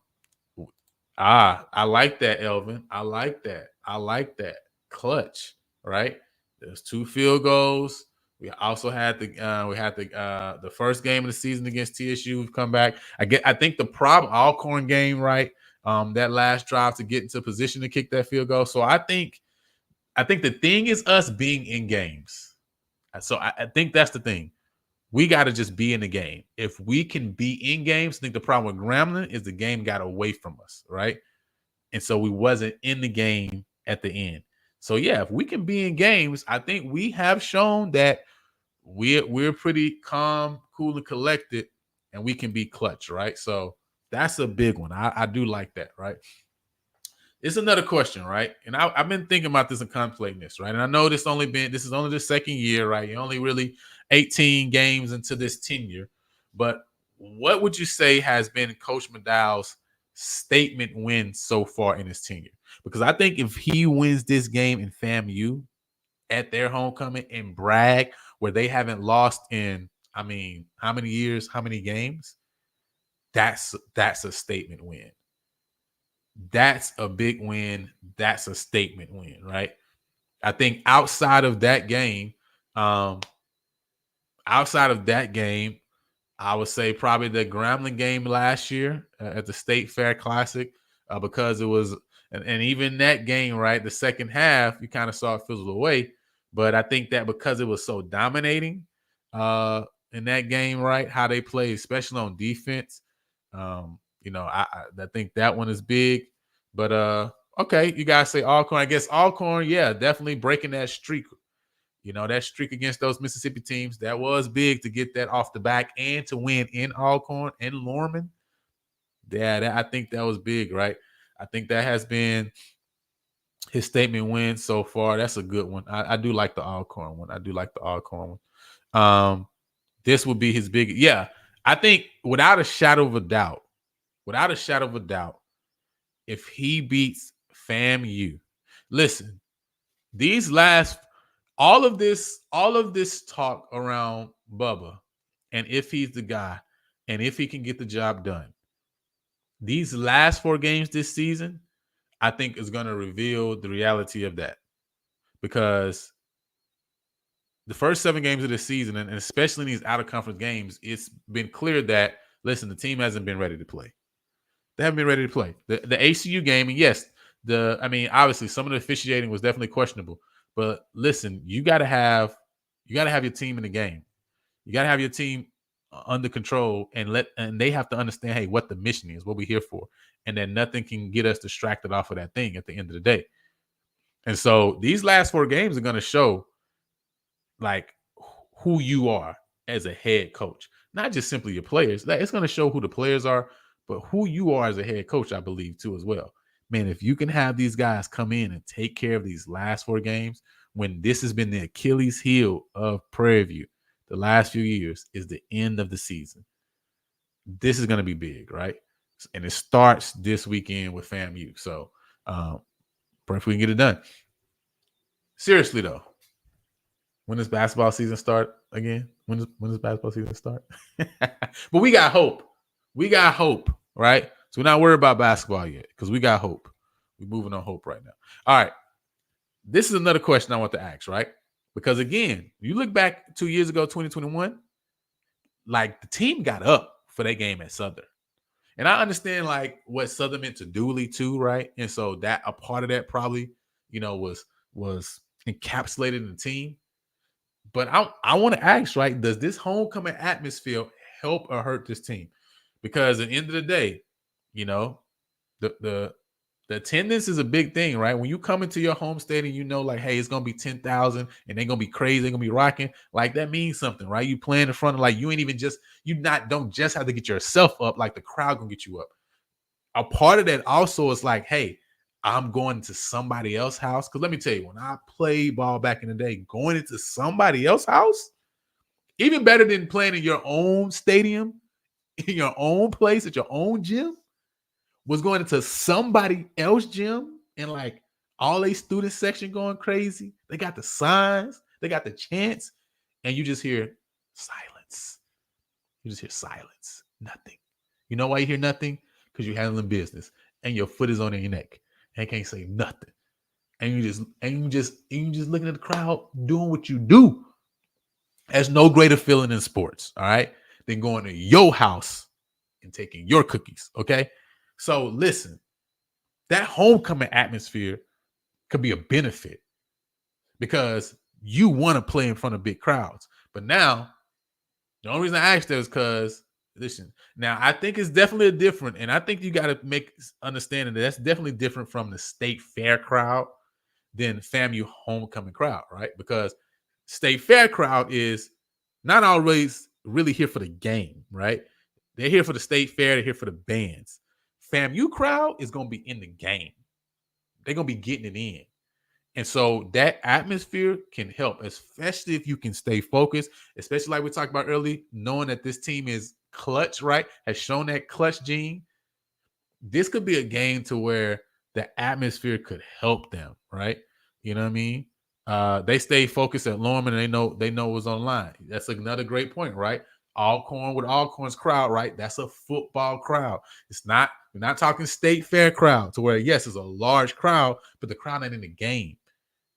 like that, Elvin. I like that. Clutch, right? There's 2 field goals. We also had the first game of the season against TSU. We've come back. I think the problem, Alcorn game, right? That last drive to get into position to kick that field goal. So I think the thing is us being in games. So I think that's the thing. We got to just be in the game. If we can be in games, I think the problem with Grambling is the game got away from us, right? And so we wasn't in the game at the end. So yeah, if we can be in games, I think we have shown that we're pretty calm, cool, and collected, and we can be clutch, right? So that's a big one. I do like that, right? It's another question, right? And I've been thinking about this and contemplating this, right? And I know this is only the second year, right? You're only really 18 games into this tenure. But what would you say has been Coach McDowell's statement win so far in his tenure? Because I think if he wins this game in FAMU at their homecoming and brag where they haven't lost in, how many years, how many games? That's a statement win. That's a big win. That's a statement win, right? I think outside of that game, I would say probably the Grambling game last year at the State Fair Classic, because it was, and even that game, right, the second half, you kind of saw it fizzle away. But I think that because it was so dominating in that game, right, how they played, especially on defense, I think that one is big. But okay, you guys say Alcorn. I guess Alcorn, yeah, definitely breaking that streak. That streak against those Mississippi teams, that was big to get that off the back and to win in Alcorn and Lorman. Yeah, I think that was big, right? I think that has been his statement win so far. That's a good one. I do like the Alcorn one. This would be his big. Yeah, I think without a shadow of a doubt, if he beats FAMU, listen, all of this talk around Bubba, and if he's the guy, and if he can get the job done, these last 4 games this season, I think is going to reveal the reality of that. Because the first 7 games of the season, and especially in these out-of-conference games, it's been clear that, listen, the team hasn't been ready to play. They haven't been ready to play. The HCU game, and yes, obviously some of the officiating was definitely questionable. But listen, you gotta have your team in the game. You gotta have your team under control and they have to understand, hey, what the mission is, what we're here for, and that nothing can get us distracted off of that thing at the end of the day. And so these last 4 games are going to show like who you are as a head coach, not just simply your players. It's going to show who the players are, but who you are as a head coach, I believe, too, as well. Man, if you can have these guys come in and take care of these last 4 games, when this has been the Achilles heel of Prairie View the last few years, is the end of the season. This is going to be big, right? And it starts this weekend with FAMU. So, pray if we can get it done. Seriously, though, when does basketball season start again? When does basketball season start? But we got hope. We got hope, right? So we're not worried about basketball yet because we got hope. We're moving on hope right now. All right. This is another question I want to ask, right? Because, again, you look back 2 years ago, 2021, like the team got up for that game at Southern. And I understand like what Southern meant to Dooley too, right? And so that a part of that probably, was encapsulated in the team. But I want to ask, right, does this homecoming atmosphere help or hurt this team? Because at the end of the day, the attendance is a big thing, right? When you come into your home stadium, like, hey, it's going to be 10,000 and they're going to be crazy. They're going to be rocking. Like, that means something, right? You play in front of, like, don't just have to get yourself up. Like, the crowd going to get you up. A part of that also is like, hey, I'm going to somebody else's house. Because let me tell you, when I played ball back in the day, going into somebody else's house, even better than playing in your own stadium, in your own place, at your own gym, was going into somebody else's gym and like all a student section going crazy. They got the signs, they got the chants, and you just hear silence. You just hear silence, nothing. You know why you hear nothing? Because you're handling business and your foot is on your neck and can't say nothing. And you just looking at the crowd doing what you do. There's no greater feeling in sports, all right, than going to your house and taking your cookies, okay? So listen, that homecoming atmosphere could be a benefit because you want to play in front of big crowds. But now, the only reason I asked that is because, listen, now I think it's definitely different, and I think you got to make understanding that that's definitely different from the state fair crowd than FAMU homecoming crowd, right? Because state fair crowd is not always really here for the game, right? They're here for the state fair. They're here for the bands. FAMU crowd is going to be in the game. They're going to be getting it in. And so that atmosphere can help, especially if you can stay focused, especially like we talked about earlier, knowing that this team is clutch, right? Has shown that clutch gene. This could be a game to where the atmosphere could help them, right? You know what I mean? They stay focused at Lorman and they know what's on the line. That's another great point, right? Alcorn with Alcorn's crowd, right? That's a football crowd. We're not talking state fair crowd to where, yes, it's a large crowd, but the crowd ain't in the game.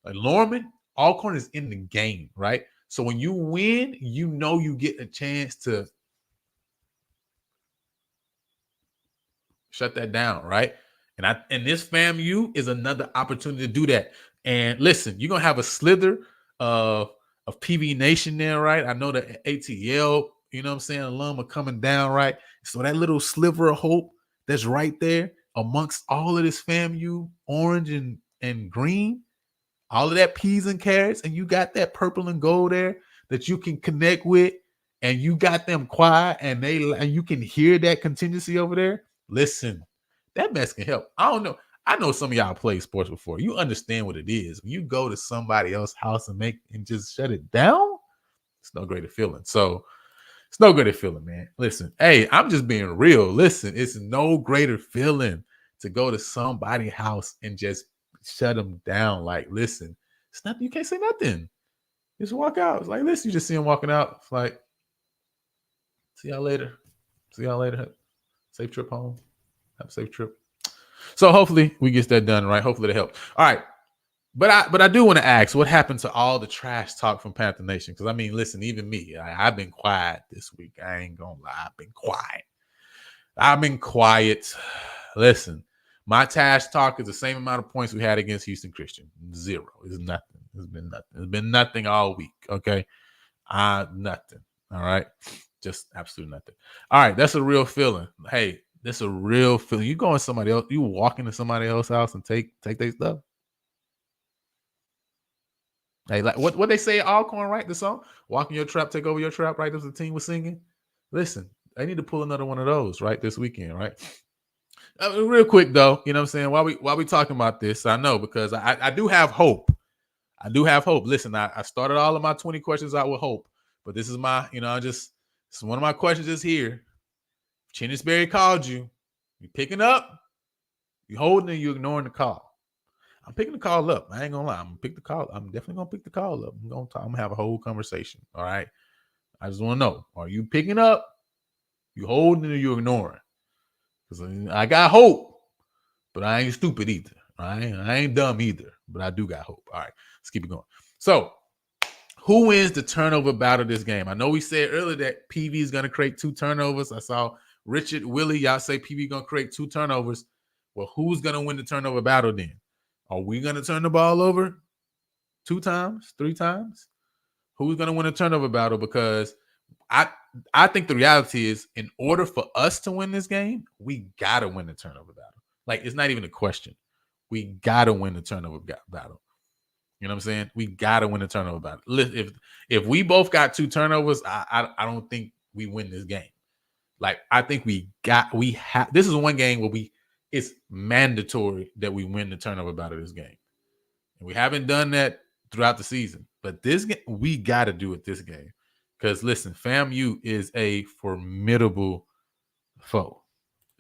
Like Lorman, Alcorn is in the game, right? So when you win, you get a chance to shut that down, right? And this FAMU is another opportunity to do that. And listen, you're gonna have a slither of PV Nation there, right? I know the ATL, alum are coming down, right? So that little sliver of hope that's right there amongst all of this FAMU orange and green, all of that peas and carrots, and you got that purple and gold there that you can connect with, and you got them quiet, and you can hear that contingency over there. Listen, that mess can help. I don't know. I know some of y'all played sports before. You understand what it is. When you go to somebody else's house and just shut it down, it's no greater feeling. So it's no greater feeling, man. Listen, hey, I'm just being real. Listen, it's no greater feeling to go to somebody's house and just shut them down. Like, listen, it's nothing. You can't say nothing. Just walk out. It's like, listen, you just see them walking out. It's like, see y'all later. See y'all later. Safe trip home. Have a safe trip. So hopefully we get that done, right? Hopefully it helps. All right. But I do want to ask, what happened to all the trash talk from Panther Nation? Because, I mean, listen, even me, I've been quiet this week. I ain't going to lie. I've been quiet. I've been quiet. Listen, my trash talk is the same amount of points we had against Houston Christian. 0. It's nothing. It's been nothing. It's been nothing all week. Okay. Nothing. All right. Just absolute nothing. All right. That's a real feeling. Hey, that's a real feeling. You go in somebody else, you walk into somebody else's house and take their stuff. Hey, like what they say, Alcorn, right? The song, "Walk in your trap, take over your trap," right? That's the team was singing. Listen, I need to pull another one of those, right? This weekend, right? Real quick though, you know what I'm saying? While we talking about this, I know because I do have hope. I do have hope. Listen, I started all of my 20 questions out with hope, but this is my, this is one of my questions is here. Chinnisberry called you. You picking up, you holding it, you ignoring the call. I'm picking the call up. I ain't gonna lie. I'm gonna pick the call. I'm definitely gonna pick the call up. I'm gonna have a whole conversation. All right. I just want to know: are you picking up? You holding it or you ignoring? Because I got hope, but I ain't stupid either. I ain't dumb either, but I do got hope. All right, let's keep it going. So, who wins the turnover battle this game? I know we said earlier that PV is gonna create 2 turnovers. I saw Richard, Willie, y'all say PV gonna create 2 turnovers. Well, who's gonna win the turnover battle then? Are we going to turn the ball over 2 times, 3 times? Who's going to win a turnover battle? Because I think the reality is, in order for us to win this game, we got to win the turnover battle. Like, it's not even a question. We got to win the turnover battle. You know what I'm saying? We got to win the turnover battle. If we both got 2 turnovers, I don't think we win this game. Like, I think we have. This is one game where it's mandatory that we win the turnover battle of this game. And we haven't done that throughout the season. But this game, we got to do it this game. Because, listen, FAMU is a formidable foe.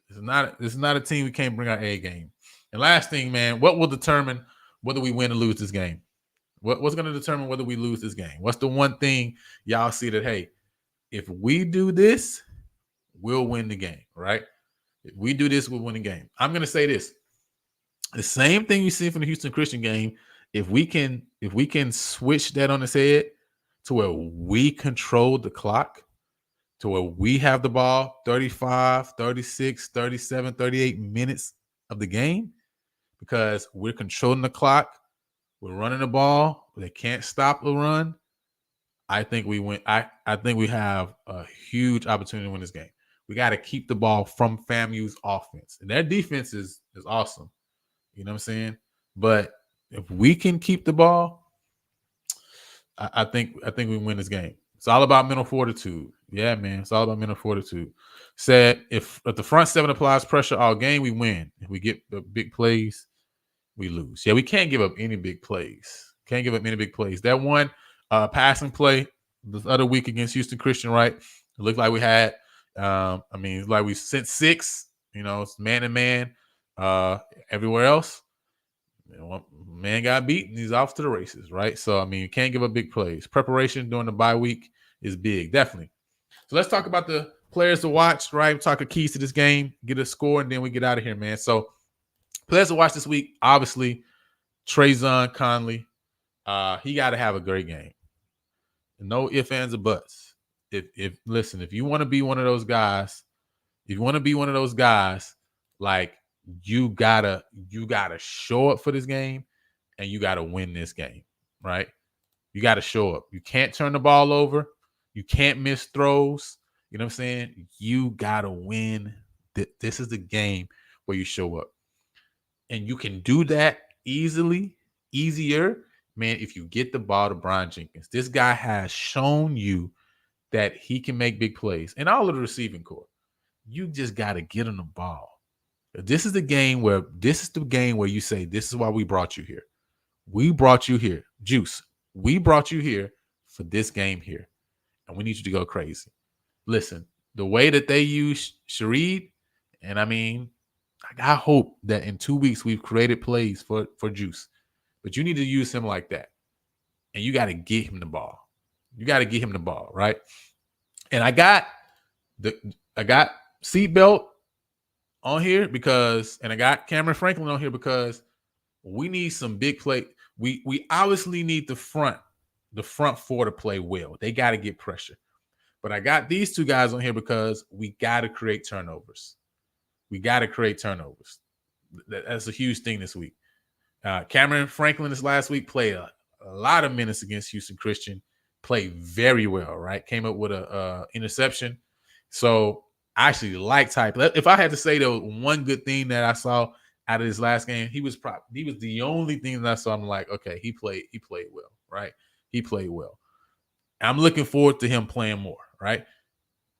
This is not a team we can't bring our A game. And last thing, man, what will determine whether we win or lose this game? What's going to determine whether we lose this game? What's the one thing y'all see that, hey, if we do this, we'll win the game, right? If we do this, we'll win the game. I'm going to say this. The same thing you see from the Houston Christian game, if we can switch that on its head to where we control the clock, to where we have the ball 35, 36, 37, 38 minutes of the game, because we're controlling the clock, we're running the ball, they can't stop the run, I think we win. I think we have a huge opportunity to win this game. We got to keep the ball from FAMU's offense. And their defense is awesome. You know what I'm saying? But if we can keep the ball, I think we win this game. It's all about mental fortitude. Yeah, man. It's all about mental fortitude. Said if the front 7 applies pressure all game, we win. If we get the big plays, we lose. Yeah, we can't give up any big plays. Can't give up any big plays. That one passing play the other week against Houston Christian, right? It looked like we had like we sent 6, it's man to man. Everywhere else, man got beat and he's off to the races, right? So, you can't give up big plays. Preparation during the bye week is big, definitely. So let's talk about the players to watch, right? Talk the keys to this game, get a score, and then we get out of here, man. So players to watch this week, obviously, Trayzon Conley. He got to have a great game. No ifs, ands, or buts. If you want to be one of those guys, like you gotta show up for this game and you gotta win this game, right? You gotta show up. You can't turn the ball over. You can't miss throws. You know what I'm saying? You gotta win. This is the game where you show up. And you can do that easier, man, if you get the ball to Brian Jenkins. This guy has shown you that he can make big plays. And all of the receiving corps, you just got to get him the ball. This is the game where you say, this is why we brought you here. We brought you here. Juice, we brought you here for this game here. And we need you to go crazy. Listen, the way that they use Shareed, and I hope that in 2 weeks we've created plays for Juice. But you need to use him like that. And you got to get him the ball. Right? And I got Seatbelt on here and I got Cameron Franklin on here because we need some big play. We obviously need the front 4 to play well. They got to get pressure. But I got these 2 guys on here because we got to create turnovers. We got to create turnovers. That's a huge thing this week. Cameron Franklin this last week played a lot of minutes against Houston Christian. Played very well, right? Came up with a interception. So I actually like Type. If I had to say there was one good thing that I saw out of this last game, he was the only thing that I saw. I'm like, okay, he played well, right? He played well. I'm looking forward to him playing more, right?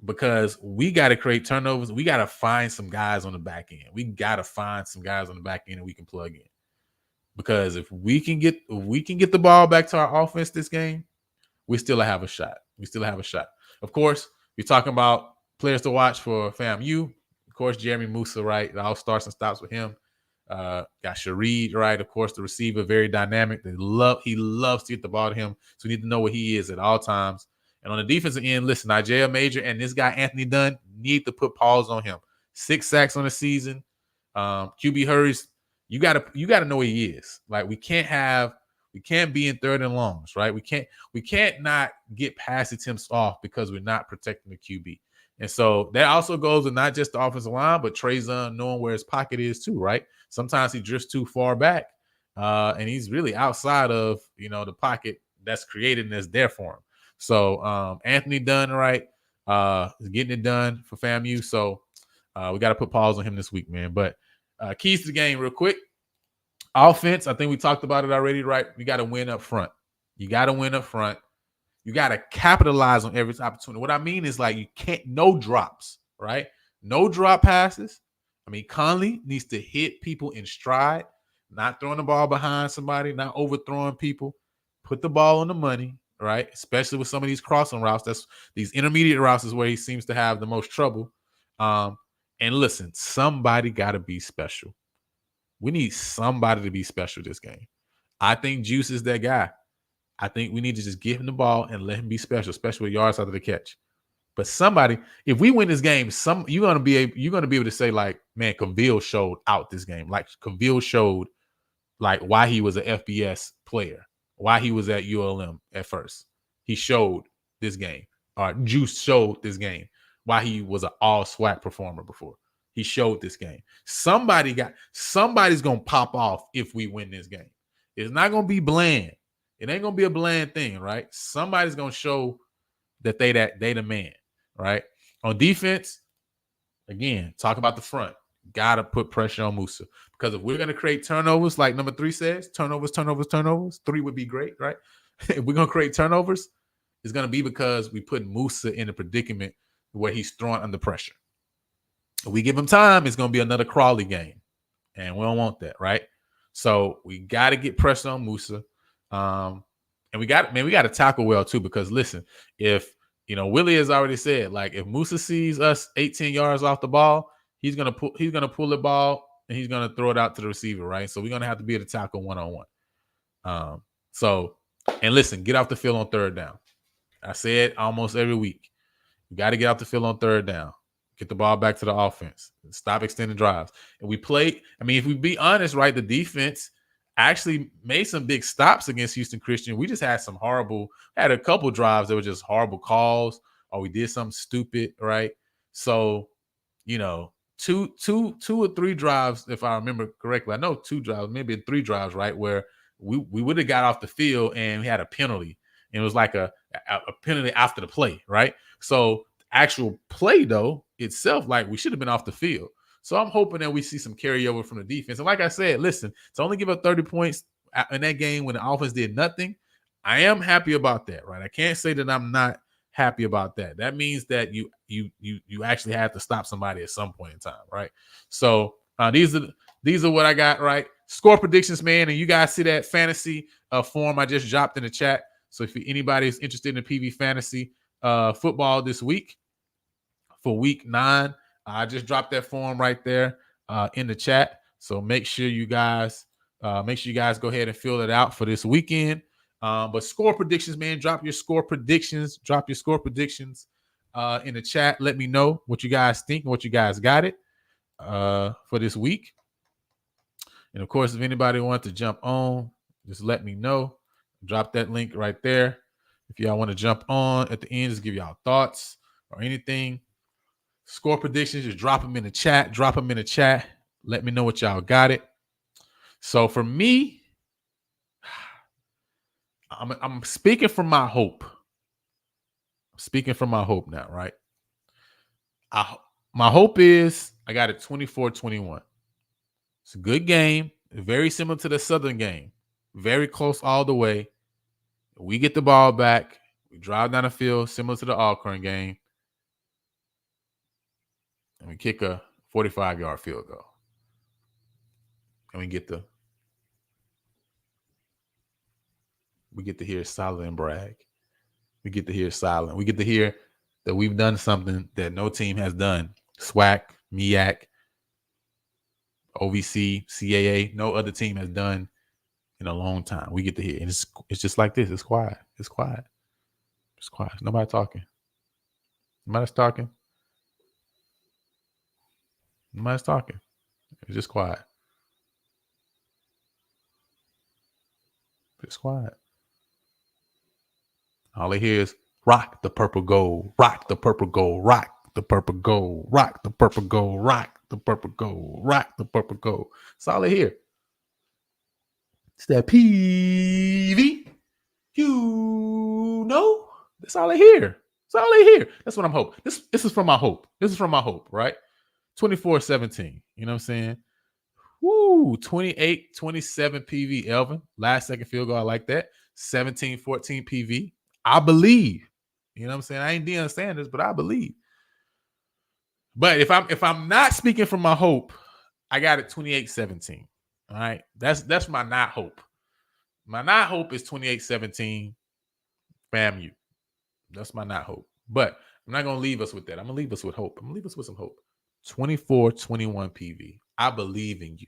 Because we got to create turnovers. We got to find some guys on the back end. We got to find some guys on the back end that we can plug in. Because if we can get the ball back to our offense this game, we still have a shot. Of course, we're talking about players to watch for FAMU. Of course, Jeremy Musa, right? It all starts and stops with him. Got Shareed, right? Of course, the receiver, very dynamic. He loves to get the ball to him. So we need to know where he is at all times. And on the defensive end, listen, Isaiah Major and this guy, Anthony Dunn, need to put pause on him. 6 sacks on the season. QB hurries. You gotta know where he is. Like we can't be in 3rd and longs, right? We can't not get past attempts off because we're not protecting the QB. And so that also goes with not just the offensive line, but Trezon knowing where his pocket is too, right? Sometimes he drifts too far back, and he's really outside of the pocket that's created and that's there for him. So Anthony Dunn, right, is getting it done for FAMU. So we got to put pause on him this week, man. But keys to the game real quick. Offense, I think we talked about it already, right? We got to win up front. You got to win up front. You got to capitalize on every opportunity. What I mean is no drops, right? No drop passes. I mean, Conley needs to hit people in stride, not throwing the ball behind somebody, not overthrowing people. Put the ball on the money, right? Especially with some of these crossing routes. These intermediate routes is where he seems to have the most trouble. And listen, somebody got to be special. We need somebody to be special this game. I think Juice is that guy. I think we need to just give him the ball and let him be special, especially with yards after the catch. But somebody, if we win this game, you're gonna be able to say man, Cavill showed out this game. Like Cavill showed why he was an FBS player, why he was at ULM at first. He showed this game. Juice showed this game why he was an all SWAC performer before. He showed this game. Somebody's gonna pop off if we win this game. It's not gonna be bland. It ain't gonna be a bland thing, right? Somebody's gonna show that they the man, right? On defense, again, talk about the front. Gotta put pressure on Musa. Because if we're gonna create turnovers, like number 3 says, turnovers, 3 would be great, right? If we're gonna create turnovers, it's gonna be because we put Musa in a predicament where he's thrown under pressure. If we give him time, it's going to be another Crawley game. And we don't want that, right? So we got to get pressure on Musa. And we got to tackle well too, because listen, if, Willie has already said, if Musa sees us 18 yards off the ball, he's going to pull the ball and he's going to throw it out to the receiver, right? So we're going to have to be able to tackle one-on-one. And listen, get off the field on 3rd down. I say it almost every week. You got to get off the field on 3rd down. Get the ball back to the offense. Stop extending drives. And we played. If we be honest, right, the defense actually made some big stops against Houston Christian. We just had a couple drives that were just horrible calls, or we did something stupid, right? So, 2 or 3 drives, if I remember correctly. I know 2 drives, maybe 3 drives, right, where we would have got off the field and we had a penalty. And it was like a penalty after the play, right? So actual play though itself, we should have been off the field. So I'm hoping that we see some carryover from the defense. And like I said, listen, to only give up 30 points in that game when the offense did nothing, I am happy about that, right? I can't say that I'm not happy about that. That means that you actually have to stop somebody at some point in time, right? So these are what I got, right? Score predictions, man, and you guys see that fantasy form I just dropped in the chat. So if anybody is interested in PV fantasy football this week, for week 9. I just dropped that form right there in the chat. So make sure you guys go ahead and fill it out for this weekend. But score predictions, man, drop your score predictions in the chat. Let me know what you guys think and what you guys got it for this week. And of course, if anybody wants to jump on, just let me know. Drop that link right there. If y'all want to jump on at the end, just give y'all thoughts or anything. Score predictions, just drop them in the chat. Drop them in the chat. Let me know what y'all got it. So for me, I'm speaking from my hope. I'm speaking from my hope now, right? My hope is I got it 24-21. It's a good game. Very similar to the Southern game. Very close all the way. We get the ball back. We drive down the field, similar to the Alcorn game. And we kick a 45-yard field goal. And we get to hear Silent and brag. We get to hear Silent. We get to hear that we've done something that no team has done. SWAC, MEAC, OVC, CAA, no other team has done in a long time. We get to hear. And it's just like this. It's quiet. It's quiet. It's quiet. Nobody talking. Nobody's talking. Nobody's talking. It's just quiet. It's quiet. All I hear is rock the purple gold, rock the purple gold, rock the purple gold, rock the purple gold, rock the purple gold, rock the purple gold. That's all I hear. It's that PV. You know, that's all I hear. That's all I hear. That's what I'm hoping. This is from my hope. This is from my hope, right? 24-17. You know what I'm saying? Woo, 28-27 PV, Elvin. Last second field goal. I like that. 17-14 PV. I believe. You know what I'm saying? I ain't Deion Sanders, but I believe. But if I'm not speaking from my hope, I got it 28-17. All right. That's my not hope. My not hope is 28-17 FAMU. That's my not hope. But I'm not going to leave us with that. I'm going to leave us with hope. I'm going to leave us with some hope. 24-21 PV. I believe in you.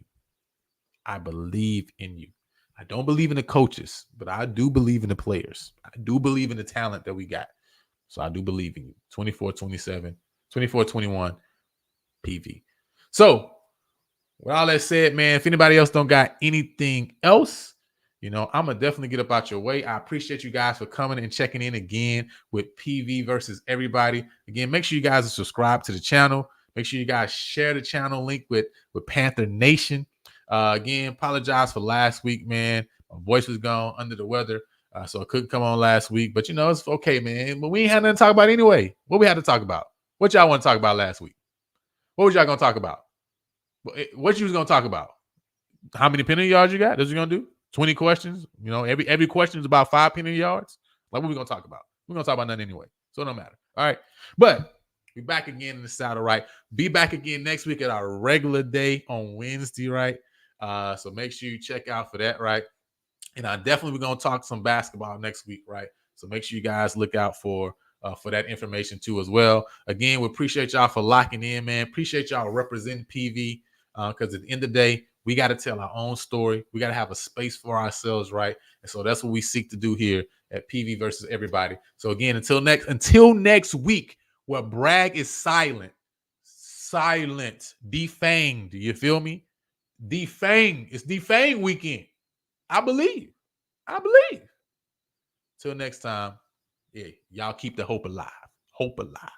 I believe in you. I don't believe in the coaches, but I do believe in the players. I do believe in the talent that we got. So I do believe in you. 24-27, 24-21 PV. So with all that said, man, if anybody else don't got anything else, you know, I'm going to definitely get up out your way. I appreciate you guys for coming and checking in again with PV versus everybody. Again, make sure you guys are subscribed to the channel. Make sure you guys share the channel link with Panther Nation. Again, apologize for last week, man. My voice was gone, under the weather, so I couldn't come on last week. But, you know, it's okay, man. But we ain't had nothing to talk about anyway. What we had to talk about? What y'all want to talk about last week? What was y'all going to talk about? What you was going to talk about? How many penalty yards you got? That's what you're going to do? 20 questions? You know, every question is about 5 penalty yards? Like, what we going to talk about? We're going to talk about nothing anyway, so it don't matter. All right? But we back again in the saddle, right? Be back again next week at our regular day on Wednesday, right? So make sure you check out for that, right? And I definitely we're gonna talk some basketball next week, right? So make sure you guys look out for that information too as well. Again, we appreciate y'all for locking in, man. Appreciate y'all representing PV because at the end of the day, we got to tell our own story. We got to have a space for ourselves, right? And so that's what we seek to do here at PV versus everybody. So again, until next week, where brag is silent, defanged. You feel me? Defang. It's defang weekend. I believe. Till next time, yeah, y'all keep the hope alive. Hope alive.